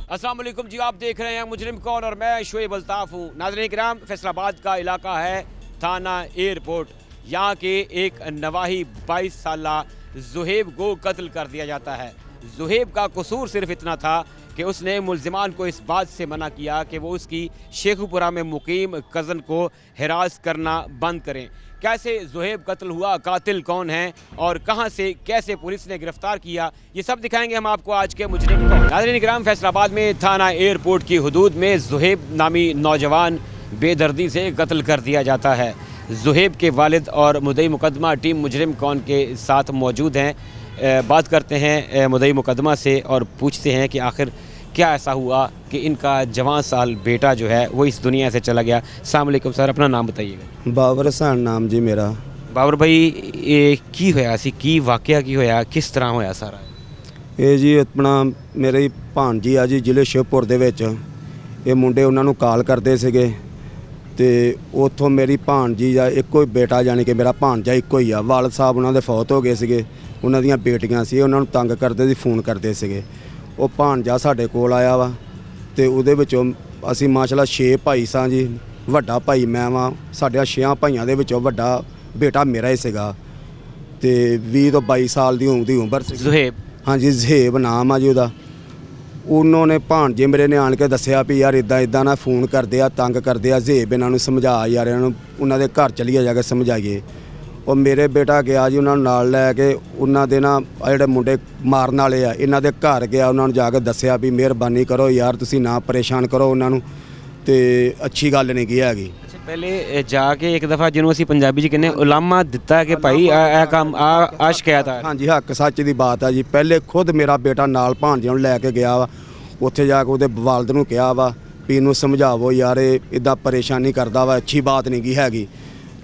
अस्सलाम वालेकुम जी, आप देख रहे हैं मुजरिम कौन और मैं शोएब अल्ताफ़ हूँ। नाज़रीन किराम, फैसलाबाद का इलाका है थाना एयरपोर्ट। यहाँ के एक नवाही 22 साला ज़ुहैब को कत्ल कर दिया जाता है। ज़ुहैब का कसूर सिर्फ इतना था कि उसने मुल्ज़िमान को इस बात से मना किया कि वो उसकी शेखुपुरा में मुकीम कज़न को हिरास करना बंद करें। कैसे ज़ुहैब कत्ल हुआ, कातिल कौन है और कहां से कैसे पुलिस ने गिरफ्तार किया, ये सब दिखाएंगे हम आपको आज के मुजरिम को। नाज़रीन किराम, फैसलाबाद में थाना एयरपोर्ट की हुदूद में ज़ुहैब नामी नौजवान बेदर्दी से कत्ल कर दिया जाता है। ज़ुहैब के वालिद और मुद्दई मुकदमा टीम मुजरिम कौन के साथ मौजूद हैं। बात करते हैं मुद्दई मुकदमा से और पूछते हैं कि आखिर क्या ऐसा हुआ कि इनका जवान साल बेटा जो है वो इस दुनिया से चला गया। अस्सलाम वालेकुम सर, अपना नाम बताइएगा। बाबर हसन नाम जी मेरा। बाबर भाई, ये की होया सी, की वाकया की होया, किस तरह होया सारा? ਇਹ ਜੀ ਆਪਣਾ ਮੇਰੀ ਭਾਣਜੀ ਆ ਜੀ, ਜ਼ਿਲ੍ਹੇ ਸ਼ਿਵਪੁਰ ਦੇ ਵਿੱਚ। ਇਹ ਮੁੰਡੇ ਉਹਨਾਂ ਨੂੰ ਕਾਲ ਕਰਦੇ ਸੀਗੇ ਤੇ ਉੱਥੋਂ ਮੇਰੀ ਭਾਣਜੀ ਦਾ ਇੱਕੋ ਹੀ ਬੇਟਾ, ਯਾਨੀ ਕਿ ਮੇਰਾ ਭਾਣਜਾ ਇੱਕੋ ਹੀ ਆ। ਵਾਲਦ ਸਾਹਿਬ ਉਹਨਾਂ ਦੇ ਫੌਤ ਹੋ ਗਏ ਸੀਗੇ, ਉਹਨਾਂ ਦੀਆਂ ਬੇਟੀਆਂ ਸੀ, ਉਹਨਾਂ ਨੂੰ ਤੰਗ ਕਰਦੇ ਸੀ, ਫੋਨ ਕਰਦੇ ਸੀਗੇ। ਉਹ ਭਾਣਜਾ ਸਾਡੇ ਕੋਲ ਆਇਆ ਵਾ ਤੇ ਉਹਦੇ ਵਿੱਚੋਂ ਅਸੀਂ ਮਾਸ਼ਾਅੱਲਾ 6 ਭਾਈ ਸਾਂ ਜੀ। ਵੱਡਾ ਭਾਈ ਮੈਂ ਵਾਂ। ਸਾਡੇ 6 ਭਾਈਆਂ ਦੇ ਵਿੱਚੋਂ ਵੱਡਾ ਬੇਟਾ ਮੇਰਾ ਹੀ ਸੀਗਾ ਤੇ 20 ਤੋਂ 22 ਸਾਲ ਦੀ ਉਮਰ ਸੀ। ज़ुहैब? ਹਾਂਜੀ, ਜ਼ੁਹੈਬ ਨਾਮ ਆ ਜੀ ਉਹਦਾ। ਉਹਨਾਂ ਨੇ ਭਾਣਜੇ ਮੇਰੇ ਨੇ ਆਣ ਕੇ ਦੱਸਿਆ ਵੀ ਯਾਰ ਇਦਾਂ ਇਦਾਂ ਨਾ ਫੋਨ ਕਰਦੇ ਆ, ਤੰਗ ਕਰਦੇ ਆ। ਜ਼ੁਹੈਬ ਇਹਨਾਂ ਨੂੰ ਸਮਝਾ ਯਾਰ, ਇਹਨਾਂ ਨੂੰ ਉਹਨਾਂ ਦੇ ਘਰ ਚਲੀਏ ਜਾ ਕੇ ਸਮਝਾਈਏ। ਉਹ ਮੇਰੇ ਬੇਟਾ ਗਿਆ ਜੀ ਉਹਨਾਂ ਨੂੰ ਨਾਲ ਲੈ ਕੇ। ਉਹਨਾਂ ਦੇ ਨਾ ਜਿਹੜੇ ਮੁੰਡੇ ਮਾਰਨ ਵਾਲੇ ਆ, ਇਹਨਾਂ ਦੇ ਘਰ ਗਿਆ, ਉਹਨਾਂ ਨੂੰ ਜਾ ਕੇ ਦੱਸਿਆ ਵੀ ਮਿਹਰਬਾਨੀ ਕਰੋ ਯਾਰ, ਤੁਸੀਂ ਨਾ ਪਰੇਸ਼ਾਨ ਕਰੋ ਉਹਨਾਂ ਨੂੰ, ਤੇ ਅੱਛੀ ਗੱਲ ਨਹੀਂ ਕੀ ਹੈਗੀ। अच्छा, पहले जाके एक दफ़ा जिन्हों ਅਸੀਂ ਪੰਜਾਬੀ ਚ ਕਹਿੰਦੇ ਉਲਾਮਾ ਦਿੱਤਾ ਕਿ ਭਾਈ ਇਹ ਕੰਮ ਆ ਸ਼ਿਕਾਇਤ ਆ। ਹਾਂਜੀ, ਹੱਕ ਸੱਚ ਦੀ ਬਾਤ ਆ ਜੀ। ਪਹਿਲੇ ਖੁਦ ਮੇਰਾ ਬੇਟਾ ਨਾਲ ਭਾਣਜੇ ਨੂੰ ਲੈ ਕੇ ਗਿਆ ਵਾ। ਉੱਥੇ ਜਾ ਕੇ ਉਹਦੇ ਵਾਲਦ ਨੂੰ ਕਿਹਾ ਵਾ ਵੀ ਇਹਨੂੰ ਸਮਝਾਵੋ ਯਾਰ, ਇਹ ਇੱਦਾਂ ਪਰੇਸ਼ਾਨੀ ਕਰਦਾ ਵਾ, ਅੱਛੀ ਬਾਤ ਨਹੀਂ ਗੀ ਹੈਗੀ।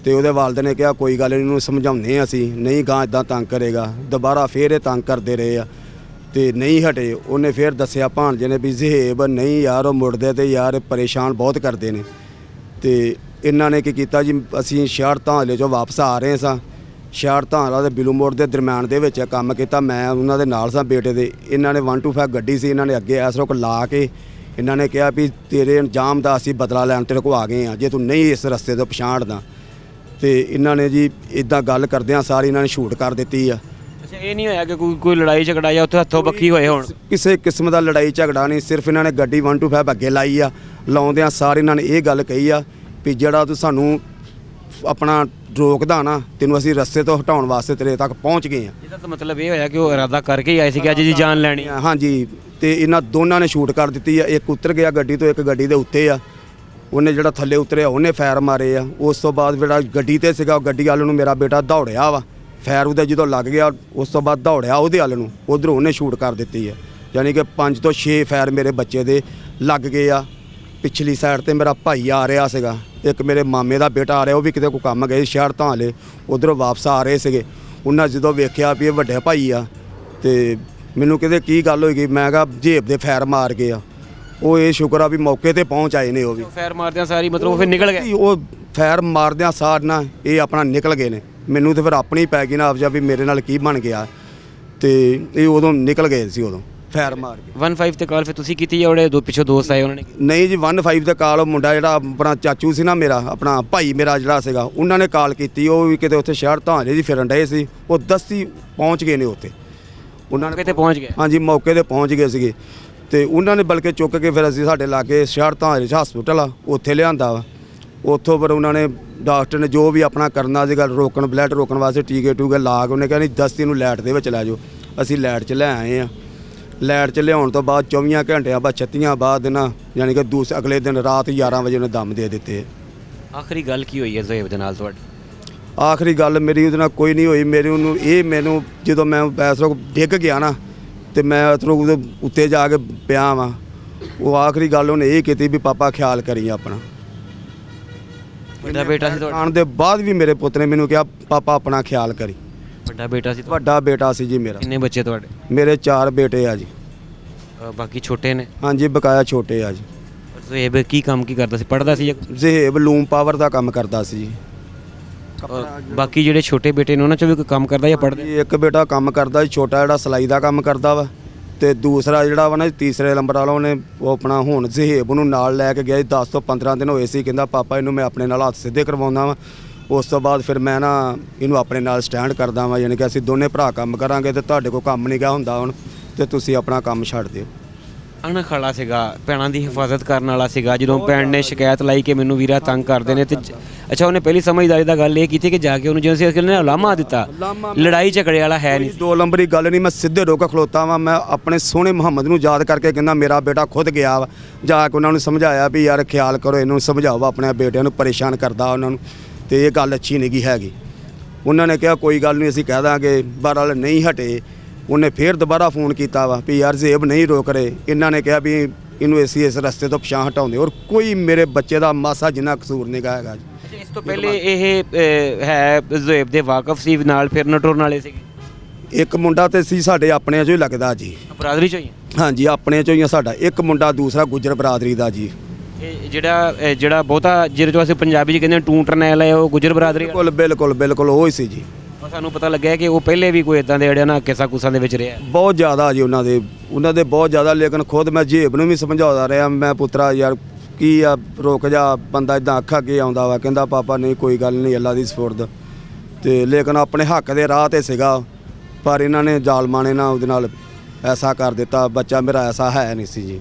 ਤੇ ਉਹਦੇ ਵਾਲਦ ਨੇ ਕਿਹਾ ਕੋਈ ਗੱਲ ਨਹੀਂ, ਇਹਨੂੰ ਸਮਝਾਉਂਦੇ ਅਸੀਂ, ਨਹੀਂ ਗਾਂ ਇਦਾਂ ਤੰਗ ਕਰੇਗਾ। ਦੁਬਾਰਾ ਫੇਰ ਇਹ ਤੰਗ ਕਰਦੇ ਰਹੇ ਆ ਤੇ ਨਹੀਂ ਹਟੇ। ਉਹਨੇ ਫੇਰ ਦੱਸਿਆ ਭਾਣਜੇ ਨੇ ਵੀ ਜ਼ੁਹੈਬ ਨਹੀਂ ਯਾਰ, ਉਹ ਮੁੜਦੇ ਤੇ ਯਾਰ ਪਰੇਸ਼ਾਨ ਬਹੁਤ ਕਰਦੇ ਨੇ। ਤੇ ਇਹਨਾਂ ਨੇ ਕੀ ਕੀਤਾ ਜੀ, ਅਸੀਂ ਸ਼ਹਿਰ ਧਾਂਲੇ ਚੋਂ ਵਾਪਸ ਆ ਰਹੇ ਸਾਂ। ਸ਼ਹਿਰ ਧਾਂਲਾ ਤੇ ਬਿਲੂ ਮੋੜ ਦੇ ਦਰਮਿਆਨ ਦੇ ਵਿੱਚ ਕੰਮ ਕੀਤਾ। ਮੈਂ ਉਹਨਾਂ ਦੇ ਨਾਲ ਸਾਂ ਬੇਟੇ ਦੇ। ਇਹਨਾਂ ਨੇ 125 ਗੱਡੀ ਸੀ, ਇਹਨਾਂ ਨੇ ਅੱਗੇ ਇਸ ਰੁਕ ਲਾ ਕੇ ਇਹਨਾਂ ਨੇ ਕਿਹਾ ਵੀ ਤੇਰੇ ਅੰਜਾਮ ਦਾ ਅਸੀਂ ਬਦਲਾ ਲੈਣ ਤੇਰੇ ਕੋਲ ਆ ਗਏ ਆ, ਜੇ ਤੂੰ ਨਹੀਂ ਇਸ ਰਸਤੇ ਤੋਂ ਪਛਾਣਦਾ। ਤੇ ਇਹਨਾਂ ਨੇ ਜੀ ਇਦਾਂ ਗੱਲ ਕਰਦਿਆਂ ਸਾਰੀ ਇਹਨਾਂ ਨੇ ਸ਼ੂਟ ਕਰ ਦਿੱਤੀ ਆ। ਅੱਛਾ, ਇਹ ਨਹੀਂ ਹੋਇਆ ਕਿ ਕੋਈ ਲੜਾਈ ਝਗੜਾ ਜਾਂ ਉੱਥੇ ਹੱਥੋਂ ਪੱਖੀ ਹੋਏ ਹੋਣ? ਕਿਸੇ ਕਿਸਮ ਦਾ ਲੜਾਈ ਝਗੜਾ ਨਹੀਂ, ਸਿਰਫ ਇਹਨਾਂ ਨੇ ਗੱਡੀ 125 ਅੱਗੇ ਲਾਈ ਆ। ਲਾਉਂਦਿਆਂ ਸਾਰੇ ਇਹਨਾਂ ਨੇ ਇਹ ਗੱਲ ਕਹੀ ਆ ਵੀ ਜਿਹੜਾ ਤੂੰ ਸਾਨੂੰ ਆਪਣਾ ਰੋਕਦਾ ਨਾ, ਤੈਨੂੰ ਅਸੀਂ ਰਸਤੇ ਤੋਂ ਹਟਾਉਣ ਵਾਸਤੇ ਤੇਰੇ ਤੱਕ ਪਹੁੰਚ ਗਏ ਆ। ਇਹਦਾ ਤਾਂ ਮਤਲਬ ਇਹ ਹੋਇਆ ਕਿ ਉਹ ਇਰਾਦਾ ਕਰਕੇ ਹੀ ਆਏ ਸੀ ਕਿ ਅੱਜ ਦੀ ਜਾਨ ਲੈਣੀ। ਹਾਂਜੀ, ਤੇ ਇਹਨਾਂ ਦੋਨਾਂ ਨੇ ਸ਼ੂਟ ਕਰ ਦਿੱਤੀ ਆ। ਇੱਕ ਉਤਰ ਗਿਆ ਗੱਡੀ ਤੋਂ, ਇੱਕ ਗੱਡੀ ਦੇ ਉੱਤੇ ਆ। ਉਹਨੇ ਜਿਹੜਾ ਥੱਲੇ ਉਤਰਿਆ ਉਹਨੇ ਫਾਇਰ ਮਾਰੇ ਆ। ਉਸ ਤੋਂ ਬਾਅਦ ਜਿਹੜਾ ਗੱਡੀ ਤੇ ਸੀਗਾ, ਉਹ ਗੱਡੀ ਵੱਲ ਨੂੰ ਮੇਰਾ ਬੇਟਾ ਦੌੜਿਆ ਵਾ। ਫਾਇਰ ਉਹਦਾ ਜਦੋਂ ਲੱਗ ਗਿਆ, ਉਸ ਤੋਂ ਬਾਅਦ ਦੌੜਿਆ ਉਹਦੇ ਵੱਲ ਨੂੰ, ਉਧਰੋਂ ਉਹਨੇ ਸ਼ੂਟ ਕਰ ਦਿੱਤੀ ਆ। ਯਾਨੀ ਕਿ 5 ਤੋਂ 6 ਫਾਇਰ ਮੇਰੇ ਬੱਚੇ ਦੇ ਲੱਗ ਗਏ ਆ। ਪਿਛਲੀ ਸਾਈਡ ਤੇ ਮੇਰਾ ਭਾਈ ਆ ਰਿਹਾ ਸੀਗਾ, ਇੱਕ ਮੇਰੇ ਮਾਮੇ ਦਾ ਬੇਟਾ ਆ ਰਿਹਾ, ਉਹ ਵੀ ਕਿਤੇ ਕੋਈ ਕੰਮ ਗਏ ਸ਼ਹਿਰ ਧਾਂਲੇ, ਉਧਰੋਂ ਵਾਪਸ ਆ ਰਹੇ ਸੀਗੇ। ਉਹਨਾਂ ਜਦੋਂ ਵੇਖਿਆ ਵੀ ਇਹ ਵੱਡੇ ਭਾਈ ਆ ਤੇ ਮੈਨੂੰ ਕਹਿੰਦੇ ਕੀ ਗੱਲ ਹੋਈ ਗਈ। ਮੈਂ ਕਿਹਾ ਜ਼ੁਹੈਬ ਦੇ ਫਾਇਰ ਮਾਰ ਗਏ ਆ। ਉਹ ਇਹ ਸ਼ੁਕਰ ਆ ਵੀ ਮੌਕੇ ਤੇ ਪਹੁੰਚ ਆਏ ਨੇ। ਉਹ ਵੀ ਫਾਇਰ ਮਾਰਦਿਆਂ ਸਾਰੀ ਮਤਲਬ ਉਹ ਫਿਰ ਨਿਕਲ ਗਏ? ਉਹ ਫਾਇਰ ਮਾਰਦਿਆਂ ਸਾਰ ਨਾ ਇਹ ਆਪਣਾ ਨਿਕਲ ਗਏ ਨੇ। ਮੈਨੂੰ ਤੇ ਫਿਰ ਆਪਣੀ ਪੈ ਗਈ ਨਾ ਆਫਜਾ ਵੀ ਮੇਰੇ ਨਾਲ ਕੀ ਬਣ ਗਿਆ। ਤੇ ਇਹ ਉਦੋਂ ਨਿਕਲ ਗਏ ਸੀ, ਉਦੋਂ ਫਾਇਰ ਮਾਰ ਕੇ। 15 ਤੇ ਕਾਲ ਫਿਰ ਤੁਸੀਂ ਕੀਤੀ ਜਾਂ ਉਹਦੇ ਪਿੱਛੋਂ ਦੋਸਤ ਆਏ ਉਹਨਾਂ ਨੇ? ਨਹੀਂ ਜੀ, 15 ਤੇ ਕਾਲ ਉਹ ਮੁੰਡਾ ਜਿਹੜਾ ਆਪਣਾ ਚਾਚੂ ਸੀ ਨਾ ਮੇਰਾ, ਆਪਣਾ ਭਾਈ ਮੇਰਾ ਜਿਹੜਾ ਸੀਗਾ, ਉਹਨਾਂ ਨੇ ਕਾਲ ਕੀਤੀ। ਉਹ ਵੀ ਕਿਤੇ ਉੱਥੇ ਸ਼ਹਿਰ ਧਾਂਲੇ ਦੀ ਫਿਰਨ ਡਏ ਸੀ। ਉਹ ਦਸਤੀ ਪਹੁੰਚ ਗਏ ਨੇ ਉੱਥੇ। ਉਹਨਾਂ ਨੇ ਕਿਤੇ ਪਹੁੰਚ ਗਏ? ਹਾਂਜੀ, ਮੌਕੇ ਤੇ ਪਹੁੰਚ ਗਏ ਸੀਗੇ। ਤੇ ਉਹਨਾਂ ਨੇ ਬਲਕਿ ਚੁੱਕ ਕੇ ਫਿਰ ਅਸੀਂ ਸਾਡੇ ਲਾਗੇ ਸ਼ਹਿਰ ਧਾਂਲੇ 'ਚ ਹਸਪੀਟਲ ਆ, ਉੱਥੇ ਲਿਆਂਦਾ ਵਾ। ਉੱਥੋਂ ਫਿਰ ਉਹਨਾਂ ਨੇ ਡਾਕਟਰ ਨੇ ਜੋ ਵੀ ਆਪਣਾ ਕਰਨਾ ਸੀਗਾ ਰੋਕਣ, ਬਲੱਡ ਰੋਕਣ ਵਾਸਤੇ ਟੀਕੇ ਟੂਕੇ ਲਾ ਕੇ ਉਹਨੇ ਕਿਹਾ ਨਹੀਂ ਦਸਤੀ ਨੂੰ ਲਾਈਟ ਦੇ ਵਿੱਚ ਲੈ ਜਾਓ। ਅਸੀਂ ਲਾਈਟ 'ਚ ਲੈ ਆਏ ਆ। ਲਾਈਟ 'ਚ ਲਿਆਉਣ ਤੋਂ ਬਾਅਦ 24 ਘੰਟਿਆਂ ਬਾਅਦ 36 ਬਾਅਦ ਨਾ, ਯਾਨੀ ਕਿ ਅਗਲੇ ਦਿਨ ਰਾਤ 11 ਵਜੇ ਉਹਨੇ ਦਮ ਦੇ ਦਿੱਤੇ। ਆਖਰੀ ਗੱਲ ਕੀ ਹੋਈ ਹੈ ਜ਼ੁਹੈਬ ਦੇ ਨਾਲ ਤੁਹਾਡੀ? ਆਖਰੀ ਗੱਲ ਮੇਰੀ ਉਹਦੇ ਨਾਲ ਕੋਈ ਨਹੀਂ ਹੋਈ। ਮੈਨੂੰ ਜਦੋਂ ਮੈਂ ਪੈਸੋਂ ਡਿੱਗ ਗਿਆ ਨਾ ਤੇ ਮੈਂ ਉਹਦੇ ਉੱਤੇ ਜਾ ਕੇ ਪਿਆ ਵਾਂ, ਉਹ ਆਖਰੀ ਗੱਲ ਉਹਨੇ ਇਹ ਕੀਤੀ ਵੀ ਪਾਪਾ ਖਿਆਲ ਕਰੀ ਆਪਣਾ। ਵੱਡਾ ਬੇਟਾ ਸੀ ਤੁਹਾਡਾ? ਆਉਣ ਦੇ ਬਾਅਦ ਵੀ ਮੇਰੇ ਪੁੱਤ ਨੇ ਮੈਨੂੰ ਕਿਹਾ ਪਾਪਾ ਆਪਣਾ ਖਿਆਲ ਕਰੀ। ਵੱਡਾ ਬੇਟਾ ਸੀ? ਵੱਡਾ ਬੇਟਾ ਸੀ ਜੀ ਮੇਰਾ। ਕਿੰਨੇ ਬੱਚੇ ਤੁਹਾਡੇ? ਮੇਰੇ 4 ਬੇਟੇ ਆ ਜੀ। ਬਾਕੀ ਛੋਟੇ ਨੇ? ਹਾਂਜੀ, ਬਕਾਇਆ ਛੋਟੇ ਆ ਜੀ। ਜ਼ੁਹੈਬ ਕੀ ਕੰਮ ਕੀ ਕਰਦਾ ਸੀ, ਪੜ੍ਹਦਾ ਸੀ? ਜ਼ੁਹੈਬ ਲੂਮ ਪਾਵਰ ਦਾ ਕੰਮ ਕਰਦਾ ਸੀ ਜੀ। ਬਾਕੀ ਜਿਹੜੇ ਛੋਟੇ ਬੇਟੇ ਨੇ ਉਹਨਾਂ 'ਚੋਂ ਵੀ ਕੋਈ ਕੰਮ ਕਰਦਾ ਜਾਂ ਪੜ੍ਹਦੇ? ਇੱਕ ਬੇਟਾ ਕੰਮ ਕਰਦਾ, ਛੋਟਾ ਜਿਹੜਾ ਸਿਲਾਈ ਦਾ ਕੰਮ ਕਰਦਾ ਵਾ ਤੇ ਦੂਸਰਾ ਜਿਹੜਾ ਵਾ ਨਾ ਤੀਸਰੇ ਨੰਬਰ ਵਾਲਾ ਉਹਨੇ ਉਹ ਆਪਣਾ ਹੁਣ ਜ਼ਹੇਬ ਨੂੰ ਨਾਲ ਲੈ ਕੇ ਗਿਆ ਜੀ। 10 ਤੋਂ 15 ਦਿਨ ਹੋਏ ਸੀ, ਕਹਿੰਦਾ ਪਾਪਾ ਇਹਨੂੰ ਮੈਂ ਆਪਣੇ ਨਾਲ ਹੱਥ ਸਿੱਧੇ ਕਰਵਾਉਂਦਾ ਵਾਂ। ਉਸ ਤੋਂ ਬਾਅਦ ਫਿਰ ਮੈਂ ਨਾ ਇਹਨੂੰ ਆਪਣੇ ਨਾਲ ਸਟੈਂਡ ਕਰਦਾ ਵਾਂ, ਯਾਨੀ ਕਿ ਅਸੀਂ ਦੋਨੇ ਭਰਾ ਕੰਮ ਕਰਾਂਗੇ ਤੇ ਤੁਹਾਡੇ ਕੋਲ ਕੰਮ ਨਹੀਂ ਗਾ ਹੁੰਦਾ ਹੁਣ, ਤੇ ਤੁਸੀਂ ਆਪਣਾ ਕੰਮ ਛੱਡ ਦਿਓ। ਅਣਖੜਾ ਸੀਗਾ, ਭੈਣਾਂ ਦੀ ਹਿਫਾਜ਼ਤ ਕਰਨ ਵਾਲਾ ਸੀਗਾ। ਜਦੋਂ ਭੈਣ ਨੇ ਸ਼ਿਕਾਇਤ ਲਾਈ ਕਿ ਮੈਨੂੰ ਵੀਰਾ ਤੰਗ ਕਰਦੇ ਨੇ ਤੇ ਅੱਛਾ ਉਹਨੇ ਪਹਿਲੀ ਸਮਝਦਾਰੀ ਦਾ ਗੱਲ ਇਹ ਕੀਤੀ ਕਿ ਜਾ ਕੇ ਉਹਨੂੰ ਜਿਵੇਂ ਅਸੀਂ ਨੇ ਉਲਾਮਾ ਦਿੱਤਾ, ਲੜਾਈ ਝਗੜੇ ਵਾਲਾ ਹੈ ਨਹੀਂ। ਦੋ ਨੰਬਰੀ ਗੱਲ ਨਹੀਂ, ਮੈਂ ਸਿੱਧੇ ਰੋਕ ਖਲੋਤਾ ਵਾਂ। ਮੈਂ ਆਪਣੇ ਸੋਹਣੇ ਮੁਹੰਮਦ ਨੂੰ ਯਾਦ ਕਰਕੇ ਕਹਿੰਦਾ ਮੇਰਾ ਬੇਟਾ ਖੁਦ ਗਿਆ ਵਾ, ਜਾ ਕੇ ਉਹਨਾਂ ਨੂੰ ਸਮਝਾਇਆ ਵੀ ਯਾਰ ਖਿਆਲ ਕਰੋ, ਇਹਨੂੰ ਸਮਝਾਓ, ਆਪਣੇ ਬੇਟਿਆਂ ਨੂੰ ਪਰੇਸ਼ਾਨ ਕਰਦਾ ਉਹਨਾਂ ਨੂੰ, ਤੇ ਇਹ ਗੱਲ ਅੱਛੀ ਨਹੀਂ ਗੀ ਹੈਗੀ। ਉਹਨਾਂ ਨੇ ਕਿਹਾ ਕੋਈ ਗੱਲ ਨਹੀਂ ਅਸੀਂ ਕਹਿ ਦਾਂਗੇ, ਬਹਰਹਾਲ ਨਹੀਂ ਹਟੇ। ਉਹਨੇ ਫੇਰ ਦੁਬਾਰਾ ਫੋਨ ਕੀਤਾ ਵਾ ਵੀ ਯਾਰ ਜ਼ੇਬ ਨਹੀਂ ਰੋਕ ਰਹੇ। ਇਹਨਾਂ ਨੇ ਕਿਹਾ ਵੀ ਇਹਨੂੰ ਅਸੀਂ ਇਸ ਰਸਤੇ ਤੋਂ ਪਿਛਾਂਹ ਹਟਾਉਂਦੇ, ਔਰ ਕੋਈ ਮੇਰੇ ਬੱਚੇ ਦਾ ਮਾਸਾ ਜਿੰਨਾ ਕਸੂਰ ਨਹੀਂ ਗਾ ਹੈਗਾ ਜੀ। ਇਸ ਤੋਂ ਪਹਿਲੇ ਇਹ ਹੈ ਜ਼ੁਹੇਬ ਦੇ ਵਾਕਫ ਸੀ ਨਾਲ, ਫਿਰ ਨਟੁਰਨ ਵਾਲੇ ਸੀਗੇ। ਇੱਕ ਮੁੰਡਾ ਤੇ ਸੀ ਸਾਡੇ ਆਪਣਿਆਂ ਚੋਂ ਹੀ ਲੱਗਦਾ ਜੀ। ਬਰਾਦਰੀ ਚੋਂ ਹੀ? ਹਾਂਜੀ ਆਪਣਿਆਂ ਚੋਂ ਹੀ ਆ ਸਾਡਾ ਇੱਕ ਮੁੰਡਾ, ਦੂਸਰਾ ਗੁੱਜਰ ਬਰਾਦਰੀ ਦਾ ਜੀ। ਇਹ ਜਿਹੜਾ ਬਹੁਤਾ ਜਿਹਦੇ ਚੋਂ ਅਸੀਂ ਪੰਜਾਬੀ 'ਚ ਕਹਿੰਦੇ ਟੂ ਟਰਨੈਲ ਹੈ, ਉਹ ਗੁੱਜਰ ਬਰਾਦਰੀ ਬਿਲਕੁਲ ਬਿਲਕੁਲ ਬਿਲਕੁਲ ਉਹ ਹੀ ਸੀ ਜੀ। ਸਾਨੂੰ ਪਤਾ ਲੱਗਿਆ ਕਿ ਉਹ ਪਹਿਲੇ ਵੀ ਕੋਈ ਇਦਾਂ ਦੇ ਜਿਹੜੇ ਨਾ ਕਿੱਸਾ ਕੁਸਾਂ ਦੇ ਵਿੱਚ ਰਿਹਾ ਬਹੁਤ ਜ਼ਿਆਦਾ ਜੀ। ਉਹਨਾਂ ਦੇ ਬਹੁਤ ਜ਼ਿਆਦਾ, ਲੇਕਿਨ ਖੁਦ ਮੈਂ ਜ਼ੇਬ ਨੂੰ ਵੀ ਸਮਝਾਉਂਦਾ ਰਿਹਾ, ਮੈਂ ਪੁੱਤਰਾ ਯਾਰ ਕੀ ਆ, ਰੁਕ ਜਾ, ਬੰਦਾ ਇਦਾਂ ਅੱਖ ਅੱਗੇ ਆਉਂਦਾ ਵਾ। ਕਹਿੰਦਾ ਪਾਪਾ ਨਹੀਂ ਕੋਈ ਗੱਲ ਨਹੀਂ, ਅੱਲਾ ਦੀ ਸਪੁਰਦ। ਤੇ ਲੇਕਿਨ ਆਪਣੇ ਹੱਕ ਦੇ ਰਾਹ ਤੇ ਸੀਗਾ, ਪਰ ਇਹਨਾਂ ਨੇ ਜ਼ਾਲਮਾਂ ਨੇ ਨਾ ਉਹਦੇ ਨਾਲ ਐਸਾ ਕਰ ਦਿੱਤਾ। ਬੱਚਾ ਮੇਰਾ ਐਸਾ ਹੈ ਨਹੀਂ ਸੀ ਜੀ,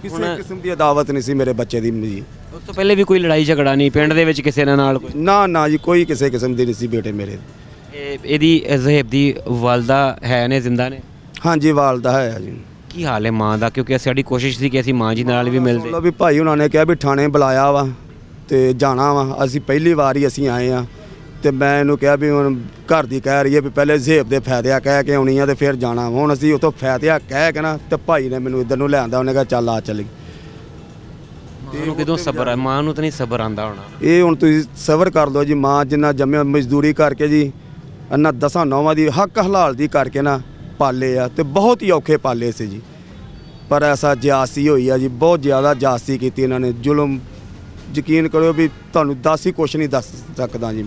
ਕਿਸੇ ਕਿਸਮ ਦੀ ਅਦਾਵਤ ਨਹੀਂ ਸੀ ਮੇਰੇ ਬੱਚੇ ਦੀ ਜੀ। ਉਸ ਤੋਂ ਪਹਿਲੇ ਵੀ ਕੋਈ ਲੜਾਈ ਝਗੜਾ ਨਹੀਂ ਪਿੰਡ ਦੇ ਵਿੱਚ ਕਿਸੇ ਨਾਲ? ਕੋਈ ਨਾ ਜੀ, ਕੋਈ ਕਿਸੇ ਕਿਸਮ ਦੀ ਨਹੀਂ ਸੀ ਬੇਟੇ ਮੇਰੇ। ਇਹਦੀ ਜ਼ਹੇਬ ਦੀ ਵਾਲਦਾ ਹੈ ਨੇ, ਜ਼ਿੰਦਾ ਨੇ? ਹਾਂਜੀ ਵਾਲਦਾ ਹੈ ਜੀ। ਕੀ ਹਾਲ ਹੈ ਮਾਂ ਦਾ? ਕਿਉਂਕਿ ਸਾਡੀ ਕੋਸ਼ਿਸ਼ ਸੀ ਕਿ ਅਸੀਂ ਮਾਂ ਜੀ ਨਾਲ ਵੀ ਮਿਲਦੇ। ਚਲੋ ਵੀ ਭਾਈ ਉਹਨਾਂ ਨੇ ਕਿਹਾ ਵੀ ਥਾਣੇ ਬੁਲਾਇਆ ਵਾ ਤੇ ਜਾਣਾ ਵਾ। ਅਸੀਂ ਪਹਿਲੀ ਵਾਰ ਹੀ ਅਸੀਂ ਆਏ ਆ, ਤੇ ਮੈਂ ਇਹਨੂੰ ਕਿਹਾ ਵੀ ਹੁਣ ਘਰ ਦੀ ਕਹਿ ਰਹੀ ਹੈ ਵੀ ਪਹਿਲੇ ਜ਼ੇਬ ਦੇ ਫਾਇਦਿਆ ਕਹਿ ਕੇ ਆਉਣੀ ਆ ਤੇ ਫਿਰ ਜਾਣਾ। ਹੁਣ ਅਸੀਂ ਉਤੋਂ ਫਾਇਦਿਆ ਕਹਿ ਕੇ ਨਾ, ਤੇ ਭਾਈ ਨੇ ਮੈਨੂੰ ਇੱਧਰ ਨੂੰ ਲਿਆਂਦਾ। ਉਹਨੇ ਕਿਹਾ ਚੱਲ ਆ ਚੱਲੀ। ਉਹਨੂੰ ਕਿਦੋਂ ਸਬਰ ਆ? ਮਾਂ ਨੂੰ ਤਾਂ ਨਹੀਂ ਸਬਰ ਆਂਦਾ ਹੋਣਾ। ਇਹ ਹੁਣ ਤੁਸੀਂ ਸਬਰ ਕਰ ਲਓ ਜੀ। ਮਾਂ ਜਿੰਨਾ ਜੰਮਿਆ ਮਜ਼ਦੂਰੀ ਕਰਕੇ ਜੀ, ਇਹਨਾਂ 10 ਦੀ ਹੱਕ ਹਲਾਲ ਦੀ ਕਰਕੇ ਨਾ ਪਾਲੇ ਆ, ਤੇ ਬਹੁਤ ਹੀ ਔਖੇ ਪਾਲੇ ਸੀ ਜੀ। ਪਰ ਐਸਾ ਜਿਆਸੀ ਹੋਈ ਆ ਜੀ, ਬਹੁਤ ਜ਼ਿਆਦਾ ਜਿਆਸਤੀ ਕੀਤੀ ਇਹਨਾਂ ਨੇ, ਜ਼ੁਲਮ। ਯਕੀਨ ਕਰੋ ਵੀ ਤੁਹਾਨੂੰ ਦੱਸ ਹੀ ਕੁਛ ਨਹੀਂ ਦੱਸ ਸਕਦਾ ਜੀ।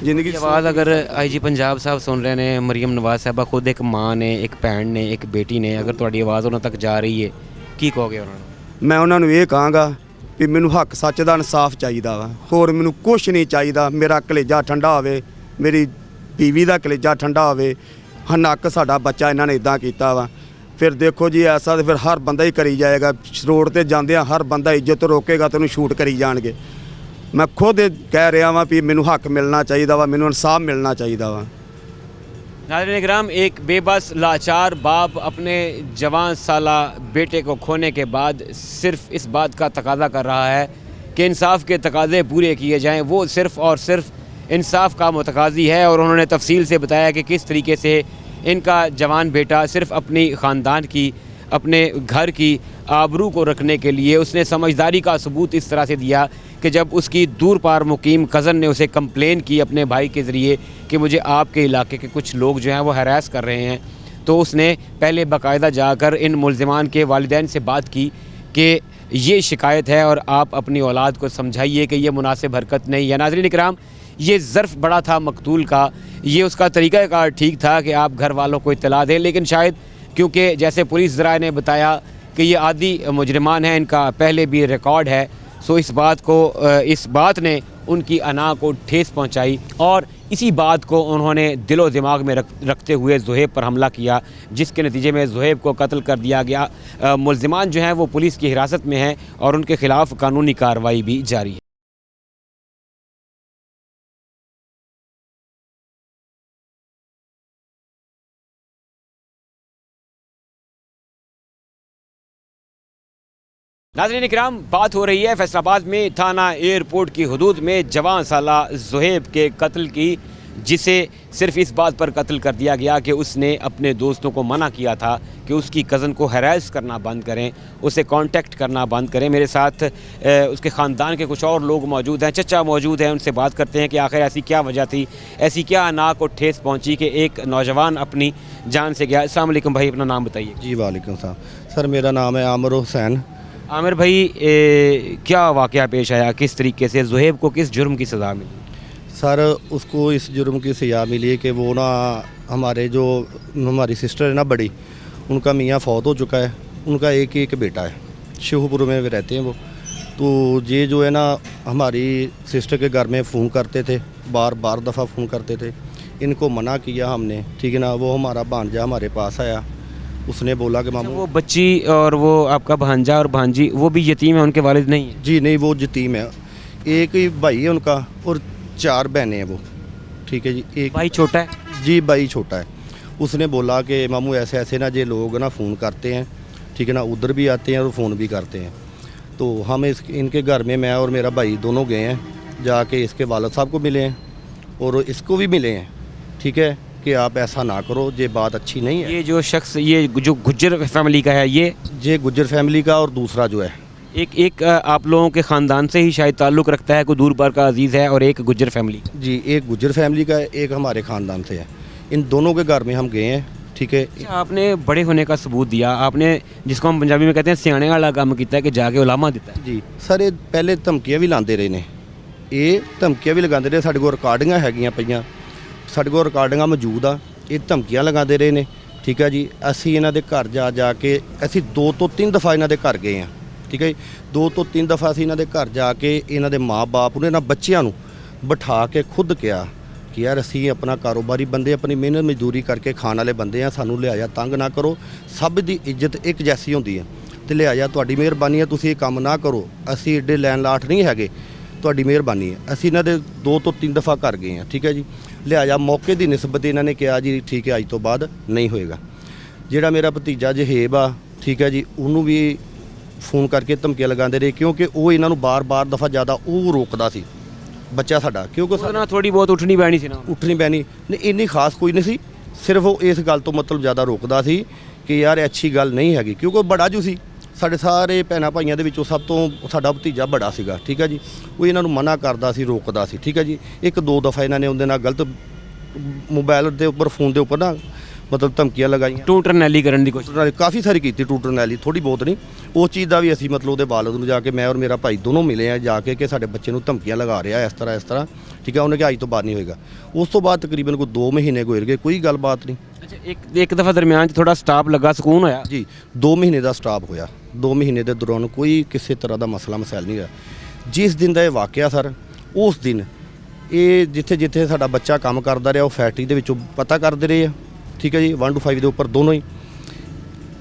ਜ਼ਿੰਦਗੀ ਆਵਾਜ਼ ਅਗਰ ਆਈਜੀ ਪੰਜਾਬ ਸਾਹਿਬ ਸੁਣ ਰਹੇ ਨੇ, ਮਰੀਮ ਨਵਾਜ਼ ਸਾਹਿਬਾ ਖੁਦ ਇੱਕ ਮਾਂ ਨੇ, ਇੱਕ ਭੈਣ ਨੇ, ਇੱਕ ਬੇਟੀ ਨੇ, ਅਗਰ ਤੁਹਾਡੀ ਆਵਾਜ਼ ਉਹਨਾਂ ਤੱਕ ਜਾ ਰਹੀ ਹੈ, ਕੀ ਕਹੋਗੇ ਉਹਨਾਂ ਨੂੰ? ਮੈਂ ਉਹਨਾਂ ਨੂੰ ਇਹ ਕਹਾਂਗਾ ਵੀ ਮੈਨੂੰ ਹੱਕ ਸੱਚ ਦਾ ਇਨਸਾਫ ਚਾਹੀਦਾ ਵਾ, ਹੋਰ ਮੈਨੂੰ ਕੁਛ ਨਹੀਂ ਚਾਹੀਦਾ। ਮੇਰਾ ਕਲੇਜਾ ਠੰਡਾ ਹੋਵੇ, ਮੇਰੀ ਬੀਵੀ ਦਾ ਕਲੇਜਾ ਠੰਡਾ ਹੋਵੇ। ਹਨੱਕ ਸਾਡਾ ਬੱਚਾ ਇਹਨਾਂ ਨੇ ਇਦਾਂ ਕੀਤਾ ਵਾ। ਫਿਰ ਦੇਖੋ ਜੀ ਐਸਾ ਤਾਂ ਫਿਰ ਹਰ ਬੰਦਾ ਹੀ ਕਰੀ ਜਾਏਗਾ। ਰੋਡ ਤੇ ਜਾਂਦੇ ਆ ਹਰ ਬੰਦਾ ਇੱਜ਼ਤ ਰੋਕੇਗਾ ਤੇ ਉਹਨੂੰ ਸ਼ੂਟ ਕਰੀ ਜਾਣਗੇ। ਮੈਂ ਖੁਦ ਕਹਿ ਰਿਹਾ ਵਾਂ ਵੀ ਮੈਨੂੰ ਹੱਕ ਮਿਲਣਾ ਚਾਹੀਦਾ ਵਾ, ਮੈਨੂੰ ਇਨਸਾਫ मिलना चाहिए वा। नाज़रीन किराम, एक बेबस लाचार बाप अपने जवान साला बेटे को खोने के बाद सिर्फ इस बात का तकाजा कर रहा है कि इंसाफ के तकाजे पूरे किए जाएं। वो सिर्फ़ और सिर्फ इंसाफ का मुतकाज़ी है, और उन्होंने तफसील से बताया कि किस तरीके से इनका जवान बेटा सिर्फ अपनी ख़ानदान की, अपने घर की आबरू को रखने के लिए उसने समझदारी का सबूत इस तरह से दिया कि जब उसकी दूर पार मुकीम कज़न ने उसे कंप्लेन की अपने भाई के ज़रिए कि मुझे आपके इलाके के कुछ लोग जो हैं वो हरास कर रहे हैं, तो उसने पहले बाकायदा जाकर इन मुल्ज़िमान के वालिदैन से बात की कि ये शिकायत है और आप अपनी औलाद को समझाइए कि ये मुनासिब हरकत नहीं है। नाज़रीन इकराम, ये ज़र्फ़ बड़ा था मकतूल का, ये उसका तरीक़ाकार ठीक था कि आप घर वालों को इत्तला दें, लेकिन शायद क्योंकि जैसे पुलिस ज़राए ने बताया कि ये आदी मुजरिमान हैं, इनका पहले भी रिकॉर्ड है, सो इस बात ने उनकी अना को ठेस पहुंचाई, और इसी बात को उन्होंने दिलो दिमाग में रखते हुए ज़ुहैब पर हमला किया, जिसके नतीजे में ज़ुहैब को कत्ल कर दिया गया। मुल्ज़िमान जो हैं वो पुलिस की हिरासत में हैं और उनके ख़िलाफ़ कानूनी कार्रवाई भी जारी है। नाज़रीन इकराम, बात हो रही है फैसलाबाद में थाना एयरपोर्ट की हदूद में जवान साला ज़ुहैब के कत्ल की, जिसे सिर्फ इस बात पर कत्ल कर दिया गया कि उसने अपने दोस्तों को मना किया था कि उसकी कज़न को हैरेस करना बंद करें, उसे कांटेक्ट करना बंद करें। मेरे साथ उसके ख़ानदान के कुछ और लोग मौजूद हैं, चचा मौजूद हैं, उनसे बात करते हैं कि आखिर ऐसी क्या वजह थी, ऐसी क्या अना को ठेस पहुंची कि एक नौजवान अपनी जान से गया। अस्सलाम वालेकुम भाई, अपना नाम बताइए। जी वालेकुम सलाम सर, मेरा नाम है आमिर हुसैन। आमिर भाई, क्या वाक़या पेश आया, किस तरीके से ज़ुहैब को किस जुर्म की सज़ा मिली? सर, उसको इस जुर्म की सज़ा मिली है कि वो ना हमारी सिस्टर है ना बड़ी, उनका मियाँ फौत हो चुका है, उनका एक ही एक बेटा है, शिवपुर में रहते हैं वो। तो ये जो है ना हमारी सिस्टर के घर में फ़ोन करते थे, बार बार दफ़ा फ़ोन करते थे। इनको मना किया हमने, ठीक है ना। वो हमारा भांजा हमारे पास आया, उसने बोला कि मामू वो बच्ची और वो आपका भांजा और भांजी वो भी यतीम है, उनके वालिद नहीं है? जी नहीं, वो यतीम है, एक ही भाई है उनका और 4 बहनें हैं वो, ठीक है जी। एक भाई छोटा है? जी भाई छोटा है। उसने बोला कि मामू ऐसे ऐसे ना ये लोग ना फ़ोन करते हैं, ठीक है ना, उधर भी आते हैं और फ़ोन भी करते हैं। तो हम इनके घर में मैं और मेरा भाई दोनों गए हैं, जाके इसके वालिद साहब को मिले हैं और इसको भी मिले हैं, ठीक है, कि आप ऐसा ना करो, ये बात अच्छी नहीं है। ये जो शख्स, ये जो गुज्जर फैमिली का है, ये गुज्जर फैमिली का, और दूसरा जो है एक आप लोगों के ख़ानदान से ही शायद ताल्लुक़ रखता है, कोई दूर बार का अजीज़ है, और एक गुज्जर फैमिली। जी, एक गुज्जर फैमिली का है, एक हमारे ख़ानदान से है। इन दोनों के घर में हम गए हैं, ठीक है। अच्छा, आपने बड़े होने का सबूत दिया, आपने जिसको हम पंजाबी में कहते हैं सियाने वाला काम किया है कि जाके उलामा दिता है। जी सर, ये पहले धमकियाँ भी लाते रहे ने, ये धमकियाँ भी लगाते रहे। साढ़े कोल रिकार्डिंगां हैगियां पईयां, साढ़े कोल रिकार्डिंगां मौजूद आ। ये धमकियाँ लगाते रहे ने, ठीक है जी। ਅਸੀਂ ਇਹਨਾਂ ਦੇ ਘਰ ਜਾ ਕੇ ਅਸੀਂ 2 ਤੋਂ 3 ਦਫਾ ਇਹਨਾਂ ਦੇ ਘਰ ਗਏ ਹਾਂ, ਠੀਕ ਹੈ ਜੀ। 2 ਤੋਂ 3 ਦਫਾ ਅਸੀਂ ਇਹਨਾਂ ਦੇ ਘਰ ਜਾ ਕੇ ਇਹਨਾਂ ਦੇ ਮਾਂ-ਬਾਪ ਨੂੰ, ਇਹਨਾਂ ਬੱਚਿਆਂ ਨੂੰ ਬਿਠਾ ਕੇ ਖੁਦ ਕਿਹਾ ਕਿ ਯਾਰ ਅਸੀਂ ਆਪਣਾ ਕਾਰੋਬਾਰੀ ਬੰਦੇ, ਆਪਣੀ ਮਿਹਨਤ ਮਜ਼ਦੂਰੀ ਕਰਕੇ ਖਾਣ ਵਾਲੇ ਬੰਦੇ ਆ, ਸਾਨੂੰ ਲਿਆਇਆ ਤੰਗ ਨਾ ਕਰੋ, ਸਭ ਦੀ ਇੱਜ਼ਤ ਇੱਕ ਜੈਸੀ ਹੁੰਦੀ ਹੈ, ਤੇ ਲਿਆਇਆ ਤੁਹਾਡੀ ਮਿਹਰਬਾਨੀ ਹੈ, ਤੁਸੀਂ ਇਹ ਕੰਮ ਨਾ ਕਰੋ, ਅਸੀਂ ਏਡੇ ਲੈਣ ਲਾਟ ਨਹੀਂ ਹੈਗੇ, ਤੁਹਾਡੀ ਮਿਹਰਬਾਨੀ ਹੈ। ਅਸੀਂ ਇਹਨਾਂ ਦੇ 2 ਤੋਂ 3 ਦਫਾ ਘਰ ਗਏ ਹਾਂ, ਠੀਕ ਹੈ ਜੀ। ਲਿਆਇਆ ਮੌਕੇ ਦੀ ਨਿਸਬਤ ਇਹਨਾਂ ਨੇ ਕਿਹਾ ਜੀ ਠੀਕ ਹੈ, ਅੱਜ ਤੋਂ ਬਾਅਦ ਨਹੀਂ ਹੋਏਗਾ। ਜਿਹੜਾ ਮੇਰਾ ਭਤੀਜਾ ਜਹੇਬ ਆ, ਠੀਕ ਹੈ ਜੀ, ਉਹਨੂੰ ਵੀ ਫੋਨ ਕਰਕੇ ਧਮਕੀਆਂ ਲਗਾਉਂਦੇ ਰਹੇ, ਕਿਉਂਕਿ ਉਹ ਇਹਨਾਂ ਨੂੰ ਬਾਰ-ਬਾਰ ਦਫਾ ਜ਼ਿਆਦਾ ਉਹ ਰੋਕਦਾ ਸੀ ਬੱਚਾ ਸਾਡਾ, ਕਿਉਂਕਿ ਉਹਦੇ ਨਾਲ ਥੋੜੀ ਬਹੁਤ ਉੱਠਣੀ ਬੈਣੀ ਸੀ ਨਾ? ਉੱਠਣੀ ਪੈਣੀ ਨਹੀਂ, ਇੰਨੀ ਖਾਸ ਕੋਈ ਨਹੀਂ ਸੀ, ਸਿਰਫ ਉਹ ਇਸ ਗੱਲ ਤੋਂ ਮਤਲਬ ਜ਼ਿਆਦਾ ਰੋਕਦਾ ਸੀ ਕਿ ਯਾਰ ਇਹ ਅੱਛੀ ਗੱਲ ਨਹੀਂ ਹੈਗੀ, ਕਿਉਂਕਿ ਉਹ ਬੜਾ ਜੂ ਸੀ ਸਾਡੇ ਸਾਰੇ ਭੈਣਾਂ ਭਾਈਆਂ ਦੇ ਵਿੱਚੋਂ ਸਭ ਤੋਂ ਸਾਡਾ ਭਤੀਜਾ ਬੜਾ ਸੀਗਾ, ਠੀਕ ਹੈ ਜੀ। ਉਹ ਇਹਨਾਂ ਨੂੰ ਮਨਾ ਕਰਦਾ ਸੀ, ਰੋਕਦਾ ਸੀ, ਠੀਕ ਹੈ ਜੀ। 1-2 ਦਫਾ ਇਹਨਾਂ ਨੇ ਉਹਦੇ ਨਾਲ ਗਲਤ ਮੋਬਾਈਲ ਦੇ ਉੱਪਰ, ਫੋਨ ਦੇ ਉੱਪਰ ਨਾ ਮਤਲਬ ਧਮਕੀਆਂ ਲਗਾਈਆਂ, ਟੂਟਰ ਨੈਲੀ ਕਰਨ ਦੀ ਕੋਸ਼ਿਸ਼। ਕਾਫੀ ਸਾਰੀ ਕੀਤੀ ਟੂਟਰ ਨੈਲੀ, ਥੋੜੀ ਬਹੁਤ ਨਹੀਂ। ਉਸ ਚੀਜ਼ ਦਾ ਵੀ ਅਸੀਂ ਮਤਲਬ ਉਹਦੇ ਵਾਲਿਦ ਨੂੰ ਜਾ ਕੇ, ਮੈਂ ਔਰ ਮੇਰਾ ਭਾਈ ਦੋਨੋਂ ਮਿਲੇ ਆ ਜਾ ਕੇ, ਕਿ ਸਾਡੇ ਬੱਚੇ ਨੂੰ ਧਮਕੀਆਂ ਲਗਾ ਰਿਹਾ ਇਸ ਤਰ੍ਹਾਂ, ਠੀਕ ਹੈ। ਉਹਨੇ ਕਿਹਾ ਅੱਜ ਤੋਂ ਬਾਅਦ ਨਹੀਂ ਹੋਏਗਾ। ਉਸ ਤੋਂ ਬਾਅਦ ਤਕਰੀਬਨ ਕੋਈ 2 ਮਹੀਨੇ ਗੁਜ਼ਰ ਗਏ, ਕੋਈ ਗੱਲਬਾਤ ਨਹੀਂ। ਅੱਛਾ, ਇੱਕ ਦਫਾ ਦਰਮਿਆਨ 'ਚ ਥੋੜਾ ਸਟਾਪ ਲੱਗਾ, ਸਕੂਨ ਹੋਇਆ ਜੀ। 2 ਮਹੀਨੇ ਦਾ ਸਟਾਪ ਹੋਇਆ, 2 ਮਹੀਨੇ ਦੇ ਦੌਰਾਨ ਕੋਈ ਕਿਸੇ ਤਰ੍ਹਾਂ ਦਾ ਮਸਲਾ ਮਸੈਲ ਨਹੀਂ ਹੋਇਆ। ਜਿਸ ਦਿਨ ਦਾ ਇਹ ਵਾਕਿਆ ਸਰ, ਉਸ ਦਿਨ ਇਹ ਜਿੱਥੇ ਸਾਡਾ ਬੱਚਾ ਕੰਮ ਕਰਦਾ ਰਿਹਾ, ਉਹ ਫੈਕਟਰੀ ਦੇ ਵਿੱਚੋਂ ਪਤਾ ਕਰਦੇ ਰਹੇ ਆ, ਠੀਕ ਹੈ ਜੀ। 1 to 5 ਦੇ ਉੱਪਰ ਦੋਨੋਂ ਹੀ